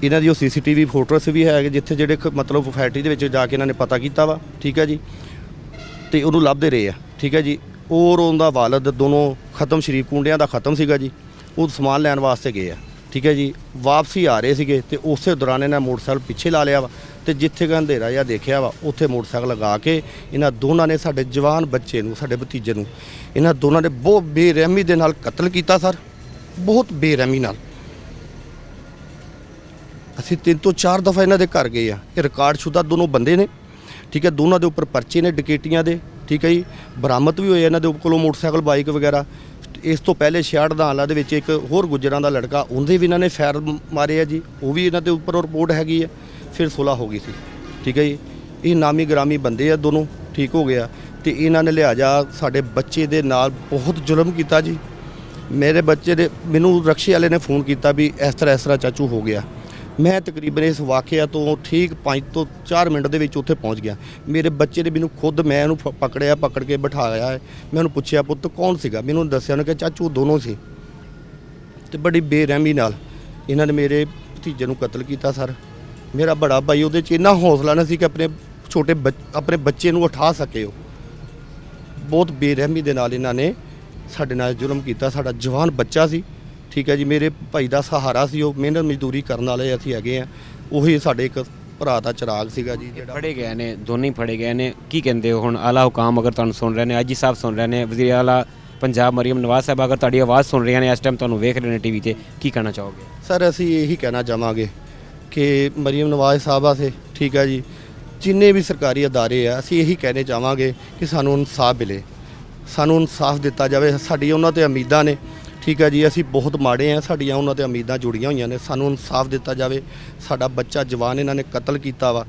ਇਹਨਾਂ ਦੀ ਉਹ CCTV ਫੋਟੋਸ ਵੀ ਹੈ, ਜਿੱਥੇ ਜਿਹੜੇ ਮਤਲਬ ਫੈਕਟਰੀ ਦੇ ਵਿੱਚ ਜਾ ਕੇ ਇਹਨਾਂ ਨੇ ਪਤਾ ਕੀਤਾ ਵਾ, ਠੀਕ ਹੈ ਜੀ। ਤੇ ਉਹਨੂੰ ਲੱਭਦੇ ਰਹੇ ਆ, ਠੀਕ ਹੈ ਜੀ। ਔਰ ਉਹਦਾ ਵਾਲਦ ਦੋਨੋਂ ਖਤਮ, ਸ਼ਰੀਫ ਕੁੰਡਿਆਂ ਦਾ ਖਤਮ ਸੀਗਾ ਜੀ। ਉਹ ਸਮਾਨ ਲੈਣ ਵਾਸਤੇ ਗਏ ਆ, ਠੀਕ ਹੈ ਜੀ। ਵਾਪਸੀ ਆ ਰਹੇ ਸੀਗੇ ਤੇ ਉਸੇ ਦੌਰਾਨ ਇਹਨਾਂ ਮੋਟਰਸਾਈਕਲ ਪਿੱਛੇ ਲਾ ਲਿਆ ਵਾ, ਤੇ ਜਿੱਥੇ ਕਿ ਅੰਧੇਰਾ ਜਿਹਾ ਦੇਖਿਆ ਵਾ, ਉੱਥੇ ਮੋਟਰਸਾਈਕਲ ਲਗਾ ਕੇ ਇਹਨਾਂ ਦੋਨਾਂ ਨੇ ਸਾਡੇ ਜਵਾਨ ਬੱਚੇ ਨੂੰ, ਸਾਡੇ ਭਤੀਜੇ ਨੂੰ, ਇਹਨਾਂ ਦੋਨਾਂ ਨੇ ਬਹੁਤ ਬੇਰਹਿਮੀ ਦੇ ਨਾਲ ਕਤਲ ਕੀਤਾ ਸਰ, ਬਹੁਤ ਬੇਰਹਿਮੀ ਨਾਲ। ਅਸੀਂ 3 ਤੋਂ 4 ਦਫਾ ਇਹਨਾਂ ਦੇ ਘਰ ਗਏ ਆ। ਇਹ ਰਿਕਾਰਡਸ਼ੁਦਾ ਦੋਨੋਂ ਬੰਦੇ ਨੇ, ਠੀਕ ਹੈ। ਦੋਨਾਂ ਦੇ ਉੱਪਰ ਪਰਚੇ ਨੇ ਡਕੈਤੀਆਂ ਦੇ, ਠੀਕ ਹੈ ਜੀ। ਬਰਾਮਦ ਵੀ ਹੋਏ ਇਹਨਾਂ ਦੇ ਕੋਲੋਂ ਮੋਟਰਸਾਈਕਲ, ਬਾਈਕ ਵਗੈਰਾ। ਇਸ ਤੋਂ ਪਹਿਲੇ 66 ਦਾਲਾਂ ਦੇ ਵਿੱਚ ਇੱਕ ਹੋਰ ਗੁੱਜਰਾਂ ਦਾ ਲੜਕਾ, ਉਹਦੇ ਵੀ ਇਹਨਾਂ ਨੇ ਫਾਇਰ ਮਾਰੇ ਆ ਜੀ, ਉਹ ਵੀ ਇਹਨਾਂ ਦੇ ਉੱਪਰ ਰਿਪੋਰਟ ਹੈਗੀ ਹੈ। ਫਿਰ ਸੁਲ੍ਹਾ ਹੋ ਗਈ ਸੀ, ਠੀਕ ਹੈ ਜੀ। ਇਹ ਨਾਮੀ ਗ੍ਰਾਮੀ ਬੰਦੇ ਆ ਦੋਨੋਂ, ਠੀਕ ਹੋ ਗਿਆ। ਤੇ ਇਹਨਾਂ ਨੇ ਲਿਆ ਜਾ ਸਾਡੇ ਬੱਚੇ ਦੇ ਨਾਲ ਬਹੁਤ ਜ਼ੁਲਮ ਕੀਤਾ ਜੀ। ਮੇਰੇ ਬੱਚੇ ਦੇ, ਮੈਨੂੰ ਰਕਸ਼ੇ ਵਾਲੇ ਨੇ ਫੋਨ ਕੀਤਾ ਵੀ ਇਸ ਤਰ੍ਹਾਂ ਚਾਚੂ ਹੋ ਗਿਆ। ਮੈਂ ਤਕਰੀਬਨ ਇਸ ਵਾਕਿਆ ਤੋਂ ਠੀਕ 5 ਤੋਂ 4 ਮਿੰਟ ਦੇ ਵਿੱਚ ਉੱਥੇ ਪਹੁੰਚ ਗਿਆ। ਮੇਰੇ ਬੱਚੇ ਨੇ ਮੈਨੂੰ ਖੁਦ, ਮੈਂ ਇਹਨੂੰ ਪਕੜਿਆ, ਪਕੜ ਕੇ ਬਿਠਾਇਆ ਹੈ। ਮੈਂ ਉਹਨੂੰ ਪੁੱਛਿਆ ਪੁੱਤ ਕੌਣ ਸੀਗਾ, ਮੈਨੂੰ ਦੱਸਿਆ। ਉਹਨੇ ਕਿਹਾ ਚਾਚੂ ਦੋਨੋਂ ਸੀ। ਤੇ ਬੜੀ ਬੇਰਹਿਮੀ ਨਾਲ ਇਹਨਾਂ ਨੇ ਮੇਰੇ ਭਤੀਜੇ ਨੂੰ ਕਤਲ ਕੀਤਾ ਸਰ। ਮੇਰਾ ਬੜਾ ਭਾਈ, ਉਹਦੇ 'ਚ ਇੰਨਾ ਹੌਸਲਾ ਨਹੀਂ ਸੀ ਕਿ ਆਪਣੇ ਬੱਚੇ ਨੂੰ ਉਠਾ ਸਕੇ। ਉਹ ਬਹੁਤ ਬੇਰਹਿਮੀ ਦੇ ਨਾਲ ਇਹਨਾਂ ਨੇ ਸਾਡੇ ਨਾਲ ਜ਼ੁਲਮ ਕੀਤਾ। ਸਾਡਾ ਜਵਾਨ ਬੱਚਾ ਸੀ, ਠੀਕ ਹੈ ਜੀ। ਮੇਰੇ ਭਾਈ ਦਾ ਸਹਾਰਾ ਸੀ, ਉਹ ਮਿਹਨਤ ਮਜ਼ਦੂਰੀ ਕਰਨ ਵਾਲੇ ਅਸੀਂ ਹੈਗੇ ਆ। ਉਹੀ ਸਾਡੇ ਇੱਕ ਭਰਾ ਦਾ ਚਿਰਾਗ ਸੀਗਾ ਜੀ, ਜਿਹੜਾ ਫੜੇ ਗਏ ਨੇ, ਦੋਨੇ ਹੀ ਫੜੇ ਗਏ ਨੇ। ਕੀ ਕਹਿੰਦੇ ਹੋ ਹੁਣ ਆਲਾ ਹੁਕਾਮ ਅਗਰ ਤੁਹਾਨੂੰ ਸੁਣ ਰਹੇ ਨੇ, ਆਜੀ ਸਾਹਿਬ ਸੁਣ ਰਹੇ ਨੇ, ਵਜ਼ੀਰ ਆਲਾ ਪੰਜਾਬ ਮਰੀਮ ਨਵਾਜ਼ ਸਾਹਿਬ ਅਗਰ ਤੁਹਾਡੀ ਆਵਾਜ਼ ਸੁਣ ਰਹੀਆਂ ਨੇ, ਇਸ ਟਾਈਮ ਤੁਹਾਨੂੰ ਵੇਖ ਰਹੇ ਨੇ TV ਤੇ, ਕੀ ਕਹਿਣਾ ਚਾਹੋਗੇ? ਸਰ ਅਸੀਂ ਇਹੀ ਕਹਿਣਾ ਚਾਹਾਂਗੇ ਕਿ ਮਰੀਮ ਨਵਾਜ਼ ਸਾਹਿਬਾ ਸੇ, ਠੀਕ ਹੈ ਜੀ, ਜਿੰਨੇ ਵੀ ਸਰਕਾਰੀ ਅਦਾਰੇ ਆ, ਅਸੀਂ ਇਹੀ ਕਹਿਣੇ ਚਾਹਾਂਗੇ ਕਿ ਸਾਨੂੰ ਇਨਸਾਫ ਮਿਲੇ, ਸਾਨੂੰ ਇਨਸਾਫ ਦਿੱਤਾ ਜਾਵੇ। ਸਾਡੀ ਉਹਨਾਂ 'ਤੇ ਉਮੀਦਾਂ ਨੇ, ਠੀਕ ਹੈ ਜੀ। ਅਸੀਂ ਬਹੁਤ ਮਾੜੇ ਆ, ਸਾਡੀਆਂ ਉਹਨਾਂ 'ਤੇ ਉਮੀਦਾਂ ਜੁੜੀਆਂ ਹੋਈਆਂ ਨੇ। ਸਾਨੂੰ ਇਨਸਾਫ ਦਿੱਤਾ ਜਾਵੇ। ਸਾਡਾ ਬੱਚਾ ਜਵਾਨ ਇਹਨਾਂ ਨੇ ਕਤਲ ਕੀਤਾ ਵਾ।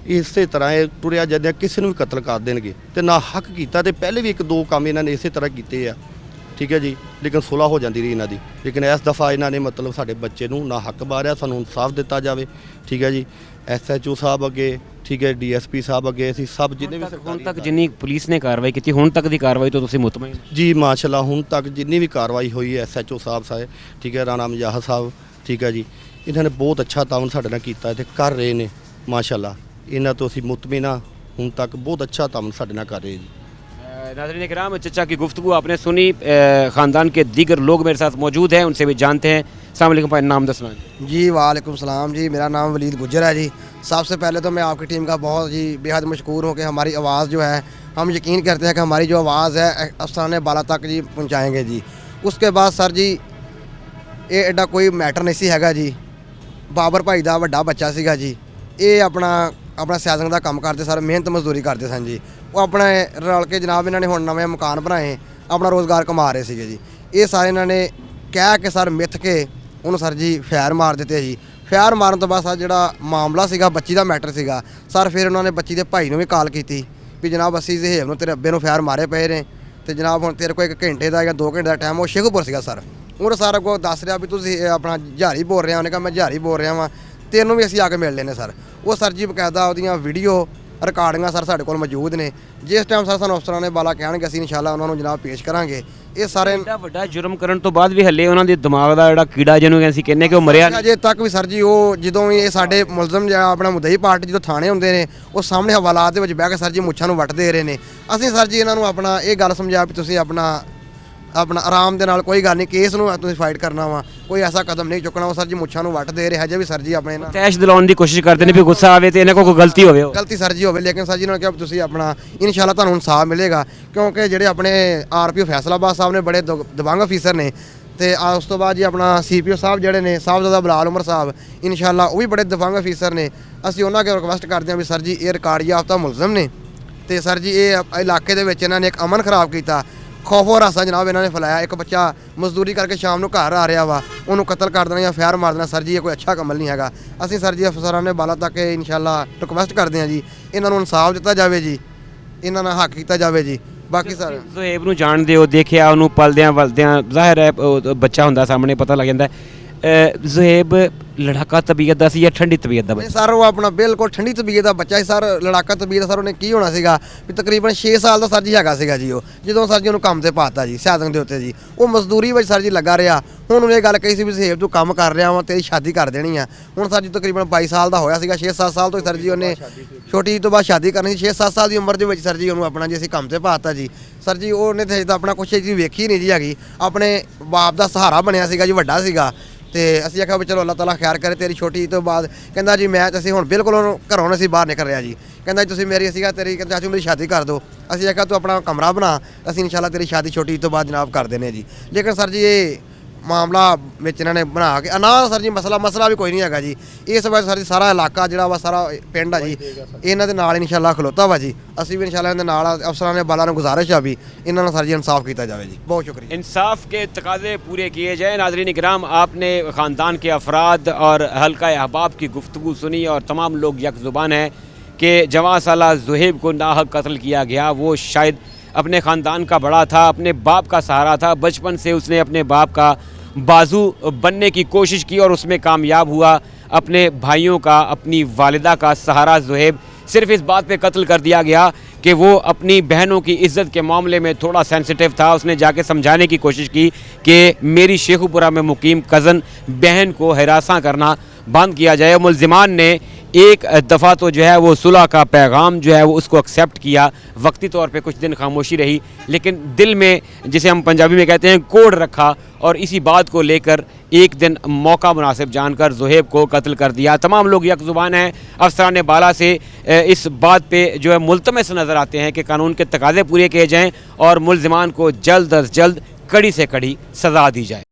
ਇਸੇ ਤਰ੍ਹਾਂ ਇਹ ਤੁਰਿਆ ਜਾਂਦੇ ਕਿਸੇ ਨੂੰ ਵੀ ਕਤਲ ਕਰ ਦੇਣਗੇ, ਤੇ ਨਾ ਹੱਕ ਕੀਤਾ। ਤੇ ਪਹਿਲੇ ਵੀ 1-2 ਕੰਮ ਇਹਨਾਂ ਨੇ ਇਸੇ ਤਰ੍ਹਾਂ ਕੀਤੇ ਆ, ਠੀਕ ਹੈ ਜੀ, ਲੇਕਿਨ ਸੁਲ੍ਹਾ ਹੋ ਜਾਂਦੀ ਰਹੀ ਇਹਨਾਂ ਦੀ। ਲੇਕਿਨ ਇਸ ਦਫਾ ਇਹਨਾਂ ਨੇ ਮਤਲਬ ਸਾਡੇ ਬੱਚੇ ਨੂੰ ਨਾ ਹੱਕ ਮਾਰਿਆ, ਸਾਨੂੰ ਇਨਸਾਫ ਦਿੱਤਾ ਜਾਵੇ। ਠੀਕ ਹੈ ਜੀ, SHO ਸਾਹਿਬ ਅੱਗੇ, ਠੀਕ ਹੈ, DSP ਸਾਹਿਬ ਅੱਗੇ, ਅਸੀਂ ਸਭ ਜਿੰਨੇ ਵੀ ਹੁਣ ਤੱਕ ਜਿੰਨੀ ਪੁਲਿਸ ਨੇ ਕਾਰਵਾਈ ਕੀਤੀ, ਹੁਣ ਤੱਕ ਦੀ ਕਾਰਵਾਈ ਤੋਂ ਤੁਸੀਂ ਮੁਤਮਈਨ ਹੋ? ਜੀ ਮਾਸ਼ਾਅੱਲਾ, ਹੁਣ ਤੱਕ ਜਿੰਨੀ ਵੀ ਕਾਰਵਾਈ ਹੋਈ ਹੈ SHO ਸਾਹਿਬ, ਠੀਕ ਹੈ, ਰਾਣਾ ਮਜਾਹਦ ਸਾਹਿਬ, ਠੀਕ ਹੈ ਜੀ, ਇਹਨਾਂ ਨੇ ਬਹੁਤ ਅੱਛਾ ਤਾਉਨ ਸਾਡੇ ਨਾਲ ਕੀਤਾ ਤੇ ਕਰ ਰਹੇ ਨੇ ਮਾਸ਼ਾਅੱਲਾ। ਇਹਨਾਂ ਤੋਂ ਅਸੀਂ ਮੁਤਮਈਨ ਹਾਂ, ਹੁਣ तक बहुत अच्छा ताउन साडे नाल कर रहे हैं जी। नाज़रीन इकराम, चचा की गुफ्तगू आपने सुनी। ख़ानदान के दीगर लोग मेरे साथ मौजूद हैं, उनसे भी जानते हैं। अस्सलाम वालेकुम भाई, नाम दसना जी। वालेकुम सलाम जी, मेरा नाम वलीद गुज्जर है जी। सबसे पहले तो मैं आपकी टीम का बहुत जी बेहद मशकूर हूँ कि हमारी आवाज़ जो है, हम यकीन करते हैं कि हमारी जो आवाज़ है अफसाने बाला तक जी पहुँचाएँगे जी। उसके बाद सर जी ये एडा कोई मैटर नहीं सी हैगा जी। बाबर भाई का वड्डा बच्चा सीगा जी, ये अपना सियासत का काम करते सर, मेहनत मजदूरी करते सन जी। वो अपने रल के जनाब इन्होंने हुण नवे मकान बनाए, अपना रोज़गार कमा रहे थे जी। ये सारे इन्होंने कह के सर मिथ के उन्होंने सर जी फायर मार दिते जी। फायर मारन तो बाद सर जिहड़ा मामला सीगा बच्ची का मैटर सीगा सर, फिर उन्होंने बच्ची के भाई भी कॉल की भी जनाब असीं ज़हेब नूं तेरे अब्बे नूं फायर मारे पे ने, तो जनाब हुण तेरे को 1 घंटे का या 2 घंटे का टाइम, वो शेखपुर सीगा सर। उन्होंने सर अगों दस रहा भी तुसीं अपना जहारी बोल रहे हो, उन्हें कहा मैं जहारी बोल रहा वां, तेनों भी असीं आके मिल लेने सर। वो सर जी बकायदा ਉਹਦੀਆਂ ਵੀਡੀਓ ਰਿਕਾਰਡਿੰਗਾਂ ਸਰ ਸਾਡੇ ਕੋਲ ਮੌਜੂਦ ਨੇ। ਜਿਸ ਟਾਈਮ ਸਰ ਸਾਨੂੰ ਅਫਸਰਾਂ ਨੇ ਬਾਲਾ ਕਹਿਣਗੇ ਅਸੀਂ ਇਨਸ਼ਾਅੱਲਾ ਉਹਨਾਂ ਨੂੰ ਜਨਾਬ ਪੇਸ਼ ਕਰਾਂਗੇ। ਇਹ ਸਾਰੇ ਇੰਨਾ ਵੱਡਾ ਜੁਰਮ ਕਰਨ ਤੋਂ ਬਾਅਦ ਵੀ ਹੱਲੇ ਉਹਨਾਂ ਦੇ ਦਿਮਾਗ ਦਾ ਜਿਹੜਾ ਕੀੜਾ ਜਿਹਨੂੰ ਅਸੀਂ ਕਹਿੰਦੇ ਕਿ ਉਹ ਮਰਿਆ ਨਹੀਂ ਅਜੇ ਤੱਕ ਵੀ ਸਰ ਜੀ। ਉਹ ਜਦੋਂ ਵੀ ਇਹ ਸਾਡੇ ਮੁਲਜ਼ਮ ਜਾਂ ਆਪਣਾ ਮੁਦਈ ਪਾਰਟੀ ਜਦੋਂ ਥਾਣੇ ਹੁੰਦੇ ਨੇ, ਉਹ ਸਾਹਮਣੇ ਹਵਾਲਾਤ ਦੇ ਵਿੱਚ ਬਹਿ ਕੇ ਸਰ ਜੀ ਮੁੱਛਾਂ ਨੂੰ ਵੱਟ ਦੇ ਰਹੇ ਨੇ। ਅਸੀਂ ਸਰ ਜੀ ਇਹਨਾਂ ਨੂੰ ਆਪਣਾ ਇਹ ਗੱਲ ਸਮਝਾਇਆ ਵੀ ਤੁਸੀਂ ਆਪਣਾ ਆਰਾਮ ਦੇ ਨਾਲ ਕੋਈ ਗੱਲ ਨਹੀਂ, ਕੇਸ ਨੂੰ ਤੁਸੀਂ ਫਾਈਟ ਕਰਨਾ ਵਾ, ਕੋਈ ਐਸਾ ਕਦਮ ਨਹੀਂ ਚੁੱਕਣਾ। ਉਹ ਸਰ ਜੀ ਮੁੱਛਾਂ ਨੂੰ ਵੱਟ ਦੇ ਰਹੇ ਹਜੇ ਵੀ ਸਰ ਜੀ ਆਪਣੇ ਨਾਲ ਤੈਸ਼ ਦਿਲਾਉਣ ਦੀ ਕੋਸ਼ਿਸ਼ ਕਰਦੇ ਨੇ ਵੀ ਗੁੱਸਾ ਆਵੇ ਤੇ ਇਹਨਾਂ ਕੋਲ ਕੋਈ ਗਲਤੀ ਹੋਵੇ। ਗਲਤੀ ਸਰ ਜੀ ਹੋਵੇ, ਲੇਕਿਨ ਸਰ ਜੀ ਨੇ ਕਿਹਾ ਤੁਸੀਂ ਆਪਣਾ ਇਨਸ਼ਾਅੱਲਾ ਤੁਹਾਨੂੰ ਇਨਸਾਫ ਮਿਲੇਗਾ, ਕਿਉਂਕਿ ਜਿਹੜੇ ਆਪਣੇ RPO ਫੈਸਲਾਬਾਦ ਸਾਹਿਬ ਨੇ ਬੜੇ ਦਬੰਗ ਅਫੀਸਰ ਨੇ, ਤੇ ਉਸ ਤੋਂ ਬਾਅਦ ਜੀ ਆਪਣਾ CPO ਸਾਹਿਬ ਜਿਹੜੇ ਨੇ ਸਾਹਿਬਜ਼ਾਦਾ ਬਲਾਲ ਉਮਰ ਸਾਹਿਬ, ਇਨਸ਼ਾਅੱਲਾ ਉਹ ਵੀ ਬੜੇ ਦਬੰਗ ਅਫੀਸਰ ਨੇ। ਅਸੀਂ ਉਹਨਾਂ ਅੱਗੇ ਰਿਕੁਐਸਟ ਕਰਦੇ ਹਾਂ ਵੀ ਸਰ ਜੀ ਇਹ ਰਿਕਾਰਡ ਯਾਫਤਾ ਮੁਲਜ਼ਮ ਨੇ, ਤੇ ਸਰ ਜੀ ਇਹ ਇਲਾਕੇ ਦੇ ਵਿੱਚ ਇਹਨਾਂ ਨੇ ਇੱਕ ਅਮਨ ਖਰਾਬ ਕੀਤਾ, ਖੌਫੋ ਰਾਸਾ ਜਨਾਬ ਇਹਨਾਂ ਨੇ ਫੈਲਾਇਆ। ਇੱਕ ਬੱਚਾ ਮਜ਼ਦੂਰੀ ਕਰਕੇ ਸ਼ਾਮ ਨੂੰ ਘਰ ਆ ਰਿਹਾ ਵਾ, ਉਹਨੂੰ ਕਤਲ ਕਰ ਦੇਣਾ ਜਾਂ ਫਾਇਰ ਮਾਰ ਦੇਣਾ ਸਰ ਜੀ ਇਹ ਕੋਈ ਅੱਛਾ ਕਮਲ ਨਹੀਂ ਹੈਗਾ। ਅਸੀਂ ਸਰ ਜੀ ਅਫਸਰਾਂ ਨੇ ਬਾਲਾ ਤੱਕ ਇਨਸ਼ਾਅੱਲਾ ਰਿਕੁਐਸਟ ਕਰਦੇ ਹਾਂ ਜੀ ਇਹਨਾਂ ਨੂੰ ਇਨਸਾਫ ਦਿੱਤਾ ਜਾਵੇ ਜੀ, ਇਹਨਾਂ ਨਾਲ ਹੱਕ ਕੀਤਾ ਜਾਵੇ ਜੀ। ਬਾਕੀ ਸਰ ਜ਼ੁਹੇਬ ਨੂੰ ਜਾਣਦੇ ਹੋ, ਦੇਖਿਆ ਉਹਨੂੰ ਪਲਦਿਆਂ ਵਲਦਿਆਂ, ਜ਼ਾਹਿਰ ਹੈ ਬੱਚਾ ਹੁੰਦਾ ਸਾਹਮਣੇ ਪਤਾ ਲੱਗ ਜਾਂਦਾ। ਜ਼ੁਹੇਬ ਲੜਾਕਾ ਤਬੀਅਤ ਦਾ ਸੀ ਜਾਂ ਠੰਡੀ ਤਬੀਅਤ ਦਾ? ਸਰ ਉਹ ਆਪਣਾ ਬਿਲਕੁਲ ਠੰਡੀ ਤਬੀਅਤ ਦਾ ਬੱਚਾ ਸੀ ਸਰ। ਲੜਾਕਾ ਤਬੀਅਤ ਸਰ ਉਹਨੇ ਕੀ ਹੋਣਾ ਸੀਗਾ ਵੀ ਤਕਰੀਬਨ 6 ਸਾਲ ਦਾ ਸਰ ਜੀ ਹੈਗਾ ਸੀਗਾ ਜੀ। ਉਹ ਜਦੋਂ ਸਰ ਜੀ ਉਹਨੂੰ ਕੰਮ ਤੇ ਪਾਤਾ ਜੀ ਸਿਆਸਤ ਦੇ ਉੱਤੇ ਜੀ, ਉਹ ਮਜ਼ਦੂਰੀ ਵਿੱਚ ਸਰ ਜੀ ਲੱਗਾ ਰਿਹਾ। ਹੁਣ ਉਹਨੇ ਇਹ ਗੱਲ ਕਹੀ ਸੀ ਵੀ ਜ਼ੁਹੇਬ ਤੂੰ ਕੰਮ ਕਰ ਰਿਹਾ ਵਾ, ਤੇਰੀ ਸ਼ਾਦੀ ਕਰ ਦੇਣੀ ਆ। ਹੁਣ ਸਰ ਜੀ ਤਕਰੀਬਨ 22 ਸਾਲ ਦਾ ਹੋਇਆ ਸੀਗਾ, 6-7 ਸਾਲ ਤੋਂ ਸਰ ਜੀ ਉਹਨੇ ਛੋਟੀ ਤੋਂ ਬਾਅਦ ਸ਼ਾਦੀ ਕਰਨੀ ਸੀ। 6-7 ਸਾਲ ਦੀ ਉਮਰ ਦੇ ਵਿੱਚ ਸਰ ਜੀ ਉਹਨੂੰ ਆਪਣਾ ਜੀ ਅਸੀਂ ਕੰਮ ਤੇ ਪਾਤਾ ਜੀ। ਸਰ ਜੀ ਉਹਨੇ ਤੇ ਤਾਂ ਆਪਣਾ ਕੁਛ ਚੀਜ਼ ਵੇਖੀ ਨਹੀਂ ਜੀ ਹੈਗੀ, ਆਪਣੇ ਬਾਪ ਦਾ ਸਹਾਰਾ ਬਣਿਆ ਸੀਗਾ ਜੀ, ਵੱਡਾ ਸੀਗਾ। ਤੇ ਅਸੀਂ ਆਖਿਆ ਵੀ ਚਲੋ ਅੱਲਾਹ ਤਾਲਾ ਖੈਰ ਕਰੇ ਤੇਰੀ ਛੋਟੀ ਤੋਂ ਬਾਅਦ। ਕਹਿੰਦਾ ਜੀ ਮੈਂ ਅਸੀਂ ਹੁਣ ਬਿਲਕੁਲ ਉਹਨੂੰ ਘਰੋਂ ਅਸੀਂ ਬਾਹਰ ਨਿਕਲ ਰਿਹਾ ਜੀ। ਕਹਿੰਦਾ ਤੁਸੀਂ ਮੇਰੀ ਸੀਗਾ ਤੇਰੀ, ਕਹਿੰਦਾ ਚਾਚੂ ਮੇਰੀ ਸ਼ਾਦੀ ਕਰ ਦਿਓ। ਅਸੀਂ ਆਖਿਆ ਤੂੰ ਆਪਣਾ ਕਮਰਾ ਬਣਾ, ਅਸੀਂ ਇਨਸ਼ਾਅੱਲਾ ਤੇਰੀ ਸ਼ਾਦੀ ਛੋਟੀ ਤੋਂ ਬਾਅਦ ਜਨਾਬ ਕਰ ਦੇਣੇ ਜੀ। ਲੇਕਿਨ ਸਰ ਜੀ ਇਹ ਮਾਮਲਾ ਵਿੱਚ ਇਹਨਾਂ ਨੇ ਬਣਾ ਕੇ ਨਾ ਸਰ ਜੀ ਮਸਲਾ ਵੀ ਕੋਈ ਨਹੀਂ ਹੈਗਾ ਜੀ। ਇਸ ਵਾਰ ਸਰ ਜੀ ਸਾਰਾ ਇਲਾਕਾ ਜਿਹੜਾ ਵਾ ਸਾਰਾ ਪਿੰਡ ਆ ਜੀ ਇਹਨਾਂ ਦੇ ਨਾਲ ਇਨਸ਼ਾਅੱਲਾ ਖਲੋਤਾ ਵਾ ਜੀ। ਅਸੀਂ ਵੀ ਇਨਸ਼ਾਅੱਲਾ ਇਹਨਾਂ ਦੇ ਨਾਲ ਅਫਸਰਾਂ ਨੇ ਬਾਲਾ ਨੂੰ ਗੁਜ਼ਾਰਿਸ਼ ਆ ਵੀ ਇਹਨਾਂ ਨੂੰ ਸਰ जी इंसाफ किया जाए जी। बहुत शुक्रिया। इंसाफ के तकाजे पूरे किए जाए। नाज़रीन इकराम, आपने ख़ानदान के अफराद और हल्का अहबाब की गुफ्तगू सुनी और तमाम लोग यक ज़ुबान हैं कि जवान साला ज़ुहैब को नाहक कत्ल किया गया। वो शायद अपने ख़ानदान का बड़ा था, अपने बाप का सहारा था। बचपन से उसने अपने बाप का बाजू बनने की कोशिश की और उसमें कामयाब हुआ। अपने भाइयों का, अपनी वालिदा का सहारा ज़ुहैब सिर्फ इस बात पे कत्ल कर दिया गया कि वो अपनी बहनों की इज़्ज़त के मामले में थोड़ा सेंसिटिव था। उसने जाके समझाने की कोशिश की कि मेरी शेखुपुरा में मुकीम कज़न बहन को हिरासा करना बंद किया जाए। मुलजिमान ने एक दफ़ा तो जो है वो सुलह का पैगाम जो है वो उसको एक्सेप्ट किया। वक्ती तौर पे कुछ दिन खामोशी रही, लेकिन दिल में, जिसे हम पंजाबी में कहते हैं, कोड रखा और इसी बात को लेकर एक दिन मौका मुनासिब जानकर ज़ुहैब को कत्ल कर दिया। तमाम लोग यक ज़ुबान हैं। अफसरान बाला से इस बात पे जो है मुल्तमस नज़र आते हैं कि कानून के तकाज़े पूरे किए जाएँ और मुलजिमान को जल्द अज जल्द कड़ी से कड़ी सज़ा दी जाए।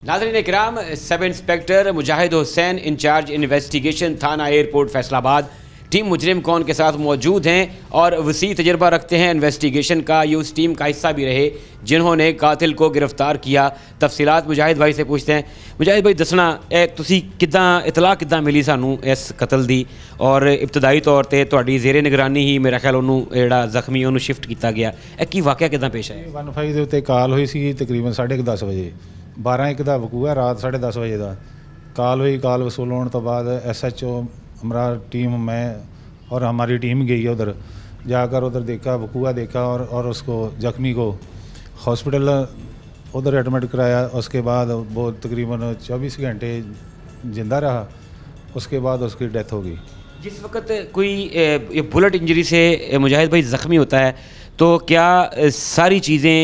नाज़रीन इकराम, सब इंस्पेक्टर मुजाहिद हुसैन इंचार्ज इन्वेस्टिगेशन थाना एयरपोर्ट फैसलाबाद टीम मुजरिम कौन के साथ मौजूद हैं और वसी तजर्बा रखते हैं इन्वेस्टिगेशन का। ये उस टीम का हिस्सा भी रहे जिन्होंने कातिल को गिरफ्तार किया। तफसीलात मुजाहिद भाई से पूछते हैं। मुजाहिद भाई दसना तुसी किद्दां इतला किद्दां मिली सानू इस कतल दी और इब्तदाई तौर ते तुहाडी ज़ेरे निगरानी ही मेरा ख्याल ਉਹਨੂੰ ਜਿਹੜਾ ਜ਼ਖਮੀ ਉਹਨੂੰ ਸ਼ਿਫਟ ਕੀਤਾ ਗਿਆ। ਇਹ ਕੀ ਵਾਕਿਆ ਕਿਦਾਂ ਪੇਸ਼ ਆਇਆ? 15 ਦੇ ਉੱਤੇ ਕਾਲ ਹੋਈ ਸੀ ਤਕਰੀਬਨ 10:30 ਵਜੇ। 12:01 ਦਾ ਵਕੂਆ ਰਾਤ 10:30 ਵਜੇ ਦਾ ਕਾਲ हुई। काल वसूल होने तो बाद SHO हमारा टीम में और हमारी टीम गई है उधर। जाकर उधर देखा वकूआ देखा और उसको ज़ख्मी को हॉस्पिटल उधर एडमिट कराया। उसके बाद वो तकरीबन 24 घंटे ज़िंदा रहा। उसके बाद उसकी डेथ हो गई। जिस वक्त कोई ये बुलेट इंजरी से मुजाहिद भाई ज़ख्मी होता है तो क्या सारी चीज़ें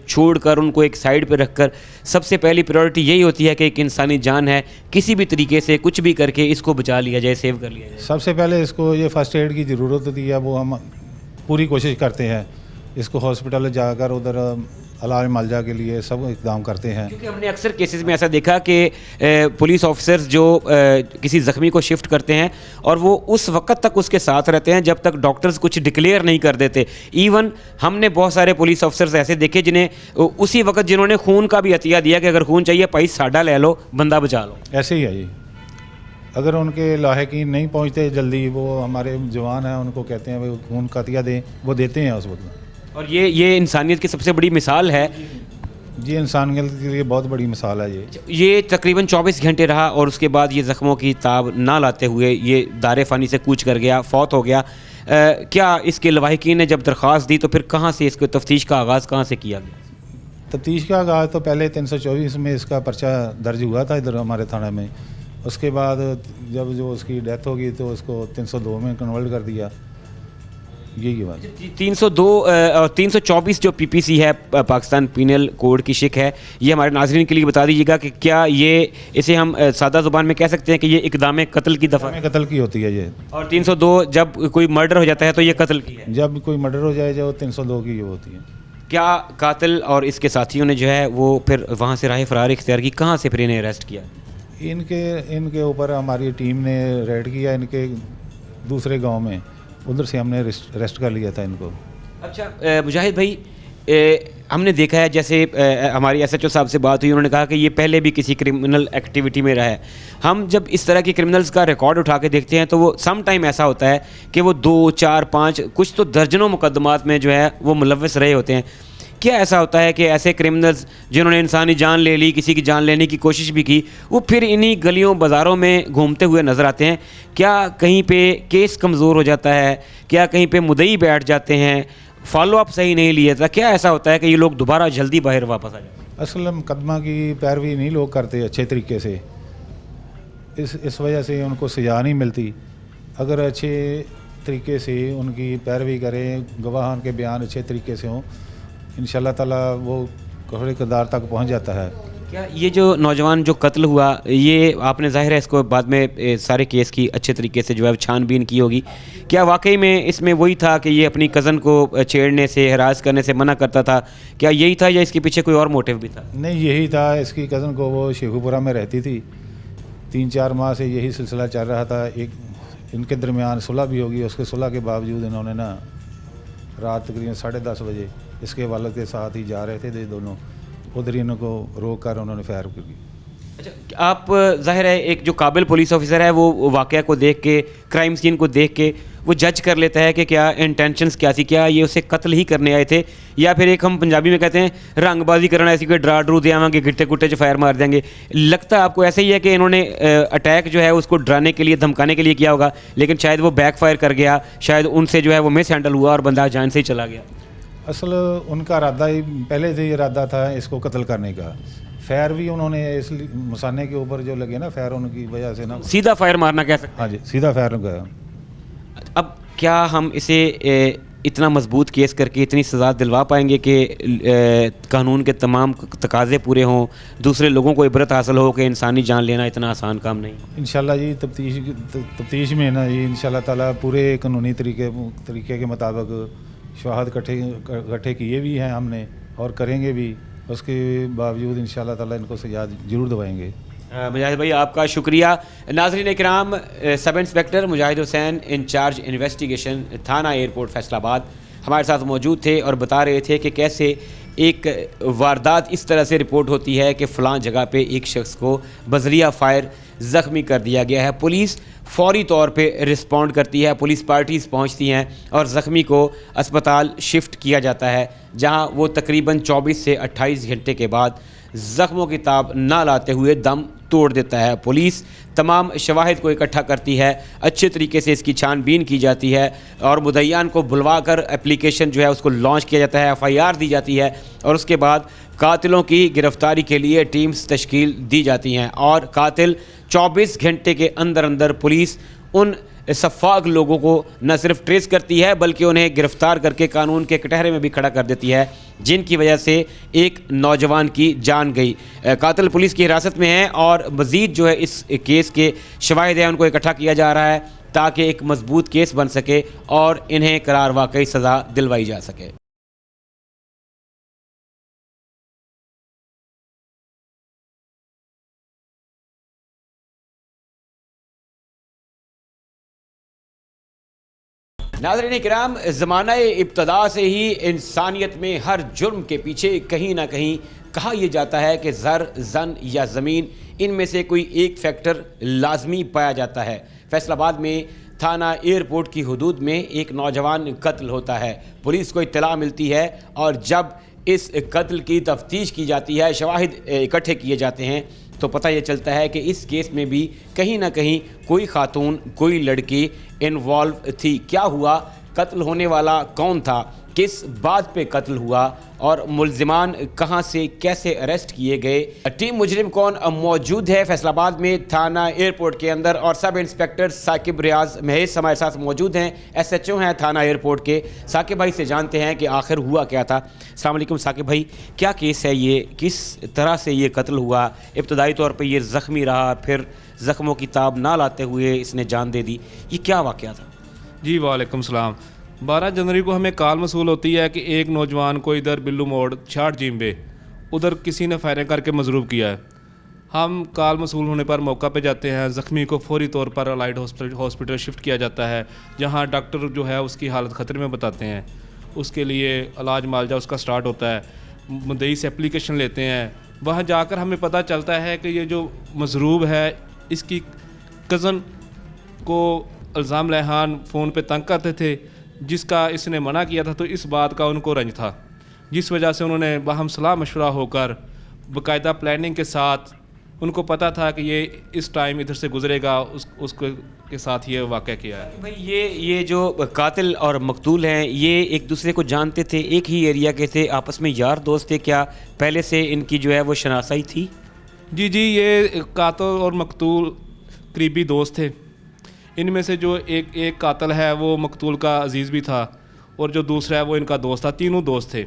छोड़कर उनको एक साइड पे रखकर सबसे पहली प्रायोरिटी यही होती है कि एक इंसानी जान है, किसी भी तरीके से कुछ भी करके इसको बचा लिया जाए, सेव कर लिया जाए? सबसे पहले इसको ये फ़र्स्ट एड की ज़रूरत होती है, वो हम पूरी कोशिश करते हैं। इसको हॉस्पिटल जाकर उधर इलाज मुआवजा के लिए सब इकदाम करते हैं। क्योंकि हमने अक्सर केसेस में ऐसा देखा कि पुलिस ऑफिसर्स जो किसी ज़ख्मी को शिफ्ट करते हैं और वो उस वक्त तक उसके साथ रहते हैं जब तक डॉक्टर्स कुछ डिक्लेयर नहीं कर देते। इवन हमने बहुत सारे पुलिस ऑफिसर्स ऐसे देखे जिन्हें उसी वक्त जिन्होंने खून का भी अतिया दिया कि अगर खून चाहिए भाई साडा ले लो, बंदा बचा लो। ऐसे ही है जी। अगर उनके लाहिकीन नहीं पहुंचते जल्दी, वो हमारे जवान हैं उनको कहते हैं भाई खून का अतिया दें, वो देते हैं उस वक्त। और ये इंसानियत की सबसे बड़ी मिसाल है। जी इंसानियत के लिए बहुत बड़ी मिसाल है ये तकरीबन 24 घंटे रहा और उसके बाद ये ज़ख्मों की ताब ना लाते हुए ये दारे फ़ानी से कूच कर गया, फौत हो गया। क्या इसके लवाहिकीन ने जब दरख्वास्त दी तो फिर कहाँ से इसको तफ्तीश का आगाज़ कहाँ से किया गया? तफ्तीश का आगाज़ तो पहले 324 में इसका पर्चा दर्ज हुआ था इधर हमारे थाने में। उसके बाद जब जो उसकी डेथ होगी तो उसको 302 में कन्वर्ट कर दिया। यही बात। 302 और 324 जो PPC है पाकिस्तान पीनल कोड की शिक है, ये हमारे नाज़रीन के लिए बता दीजिएगा कि क्या ये इसे हम सादा ज़ुबान में कह सकते हैं कि ये इक़दाम कत्ल की दफ़ा कत्ल की होती है ये। और 302 जब कोई मर्डर हो जाता है तो ये कत्ल की है। जब कोई मर्डर हो जाए जो 302 की होती है। क्या कातिल और इसके साथियों ने जो है वो फिर वहाँ से राह फरार इख्तियार की, कहाँ से फिर इन्हें अरेस्ट किया? इनके ऊपर हमारी टीम ने रेड किया इनके दूसरे गाँव में, उधर से हमने अरेस्ट कर लिया था इनको। अच्छा मुजाहिद भाई, हमने देखा है जैसे हमारी SHO साहब से बात हुई, उन्होंने कहा कि ये पहले भी किसी क्रिमिनल एक्टिविटी में रहा है। हम जब इस तरह के क्रिमिनल्स का रिकॉर्ड उठा के देखते हैं तो वो सम टाइम ऐसा होता है कि वो 2, 4, 5 कुछ तो दर्जनों मुकदमात में जो है वो मुलव्वस रहे होते हैं। क्या ऐसा होता है कि ऐसे क्रिमिनल्स जिन्होंने इंसानी जान ले ली, किसी की जान लेने की कोशिश भी की, वो फिर इन्हीं गलियों बाज़ारों में घूमते हुए नज़र आते हैं? क्या कहीं पे केस कमज़ोर हो जाता है? क्या कहीं पे मुद्दई बैठ जाते हैं? फॉलो अप सही नहीं लिया था? क्या ऐसा होता है कि ये लोग दोबारा जल्दी बाहर वापस आ जाते हैं? असल मुकदमा की पैरवी नहीं लोग करते अच्छे तरीके से, इस वजह से उनको सज़ा नहीं मिलती। अगर अच्छे तरीके से उनकी पैरवी करें, गवाहान के बयान अच्छे तरीके से हों, इंशाल्लाह ताला वो खड़े किरदार तक पहुंच जाता है। क्या ये जो नौजवान जो कत्ल हुआ, ये आपने ज़ाहिर है इसको बाद में सारे केस की अच्छे तरीके से जो है छानबीन की होगी, क्या वाकई में इसमें वही था कि ये अपनी कज़न को छेड़ने से, हरास करने से मना करता था? क्या यही था या इसके पीछे कोई और मोटिव भी था? नहीं, यही था। इसकी कज़न को वो शेखुपुरा में रहती थी, 3-4 माह से यही सिलसिला चल रहा था। एक इनके दरमियान सुलह भी होगी, उसके सुलह के बावजूद इन्होंने ना रात तकरीबन 10:30 बजे इसके वालद के साथ ही जा रहे थे दोनों, उधर ही इनको रोक कर उन्होंने फायर कर दी। अच्छा, आप ज़ाहिर है एक जो काबिल पुलिस ऑफिसर है वो वाक़या को देख के, क्राइम सीन को देख के वो जज कर लेता है कि क्या इंटेंशंस क्या थी, क्या ये उसे कत्ल ही करने आए थे या फिर एक हम पंजाबी में कहते हैं रंगबाजी करना, ऐसी कोई डरा डरू दे आवांगे, गिट्टे गुट्टे च फायर मार देंगे। लगता है आपको ऐसा ही है कि इन्होंने अटैक जो है उसको डराने के लिए, धमकाने के लिए किया होगा, लेकिन शायद वो बैक फायर कर गया, शायद उनसे जो है वो मिस हैंडल हुआ और बंदा जान से ही चला गया? असल उनका इरादा ही पहले से ही इरादा था इसको कत्ल करने का। फायर भी उन्होंने इसलिए मुसाने के ऊपर जो लगे ना फायर, उनकी वजह से ना सीधा फायर मारना कह सकते हैं। हाँ जी, सीधा फायर गया। अब क्या हम इसे इतना मजबूत केस करके इतनी सज़ा दिलवा पाएंगे कि कानून के तमाम तकाज़े पूरे हों, दूसरे लोगों को इबरत हासिल हो कि इंसानी जान लेना इतना आसान काम नहीं? इंशाल्लाह जी तफ्तीश में ना जी इंशाल्लाह ताला पूरे कानूनी तरीके के मुताबिक शवाहद इकट्ठे किए भी हैं हमने और करेंगे भी। उसके बावजूद इंशाल्लाह ताला इनको सजा ज़रूर दवाएंगे। मुजाहिद भाई आपका शुक्रिया। नाज़रीन इकराम, सब इंस्पेक्टर मुजाहिद हुसैन इंचार्ज इन्वेस्टिगेशन थाना एयरपोर्ट फैसलाबाद हमारे साथ मौजूद थे और बता रहे थे कि कैसे एक वारदात इस तरह से रिपोर्ट होती है कि फ़लाँ जगह पे एक शख्स को बजरिया फायर ज़ख्मी कर दिया गया है। पुलिस फौरी तौर पे रिस्पॉन्ड करती है, पुलिस पार्टीज़ पहुंचती हैं और ज़ख्मी को अस्पताल शिफ्ट किया जाता है, जहां वो तकरीबन 24 से 28 घंटे के बाद ज़ख्मों की ताब ना लाते हुए दम तोड़ देता है। पुलिस तमाम शवाहिद को इकट्ठा करती है, अच्छे तरीके से इसकी छानबीन की जाती है और मुद्दईयान को बुलवा कर एप्लीकेशन जो है उसको लॉन्च किया जाता है, FIR दी जाती है और उसके बाद कातिलों की गिरफ्तारी के लिए टीम्स तश्कील दी जाती हैं और कातिल 24 घंटे के अंदर अंदर पुलिस उन सफ़ाक लोगों को न सिर्फ ट्रेस करती है बल्कि उन्हें गिरफ़्तार करके कानून के कटहरे में भी खड़ा कर देती है, जिनकी वजह से एक नौजवान की जान गई। कातिल पुलिस की हिरासत में है और मज़ीद जो है इस केस के शवाहिद हैं उनको इकट्ठा किया जा रहा है ताकि एक मजबूत केस बन सके और इन्हें करार वाकई सज़ा दिलवाई जा सके। नाज़रीन किराम, ज़माना इब्तदा से ही इंसानियत में हर जुर्म के पीछे कहीं ना कहीं कहा यह जाता है कि ज़र, जन या ज़मीन, इनमें से कोई एक फैक्टर लाजमी पाया जाता है। फैसलाबाद में थाना एयरपोर्ट की हदूद में एक नौजवान कत्ल होता है। पुलिस को इत्तला मिलती है और जब इस कत्ल की तफ्तीश की जाती है, शवाहिद इकट्ठे किए जाते हैं, तो पता ये चलता है कि इस केस में भी कहीं ना कहीं कोई खातून, कोई लड़की इन्वॉल्व थी। क्या हुआ, कत्ल होने वाला कौन था, किस बात पे कत्ल हुआ और मुल्जिमान कहां से कैसे अरेस्ट किए गए, टीम मुजरिम कौन मौजूद है फैसलाबाद में थाना एयरपोर्ट के अंदर और सब इंस्पेक्टर साकिब रियाज महेश हमारे साथ मौजूद हैं, SHO हैं थाना एयरपोर्ट के। साकिब भाई से जानते हैं कि आखिर हुआ क्या था। अस्सलाम वालेकुम साकिब भाई, क्या केस है ये, किस तरह से ये कत्ल हुआ, इब्तदाई तौर पर ये ज़ख्मी रहा, फिर ज़ख्मों की ताब ना लाते हुए इसने जान दे दी, ये क्या वाक़या था? जी वालेकुम सलाम। 12 जनवरी को हमें कॉल मसूल होती है कि एक नौजवान को इधर बिल्लू मोड़ छाट जिम्बे उधर किसी ने फायरिंग करके मजरूब किया है। हम कॉल मसूल होने पर मौका पे जाते हैं, ज़ख्मी को फौरी तौर पर अलाइड हॉस्पिटल शिफ्ट किया जाता है, जहां डॉक्टर जो है उसकी हालत ख़तरे में बताते हैं। उसके लिए इलाज मालजा उसका स्टार्ट होता है, मुद्दई से एप्लीकेशन लेते हैं। वहाँ जाकर हमें पता चलता है कि ये जो मजरूब है इसकी कज़न को इल्ज़ाम लहान फ़ोन पे तंग करते थे, जिसका इसने मना किया था, तो इस बात का उनको रंज था, जिस वजह से उन्होंने बाहम सलाह मशवरा होकर बाकायदा प्लानिंग के साथ, उनको पता था कि ये इस टाइम इधर से गुजरेगा, उसके के साथ ये वाक़या किया है। भाई ये जो कातिल और मकतूल हैं ये एक दूसरे को जानते थे, एक ही एरिया के थे, आपस में यार दोस्त थे, क्या पहले से इनकी जो है वो शनासाई थी? जी, ये कातिल और मकतूल करीबी दोस्त थे। इनमें से जो एक कातिल है वो मकतूल का अजीज़ भी था और जो दूसरा है वो इनका दोस्त था, तीनों दोस्त थे।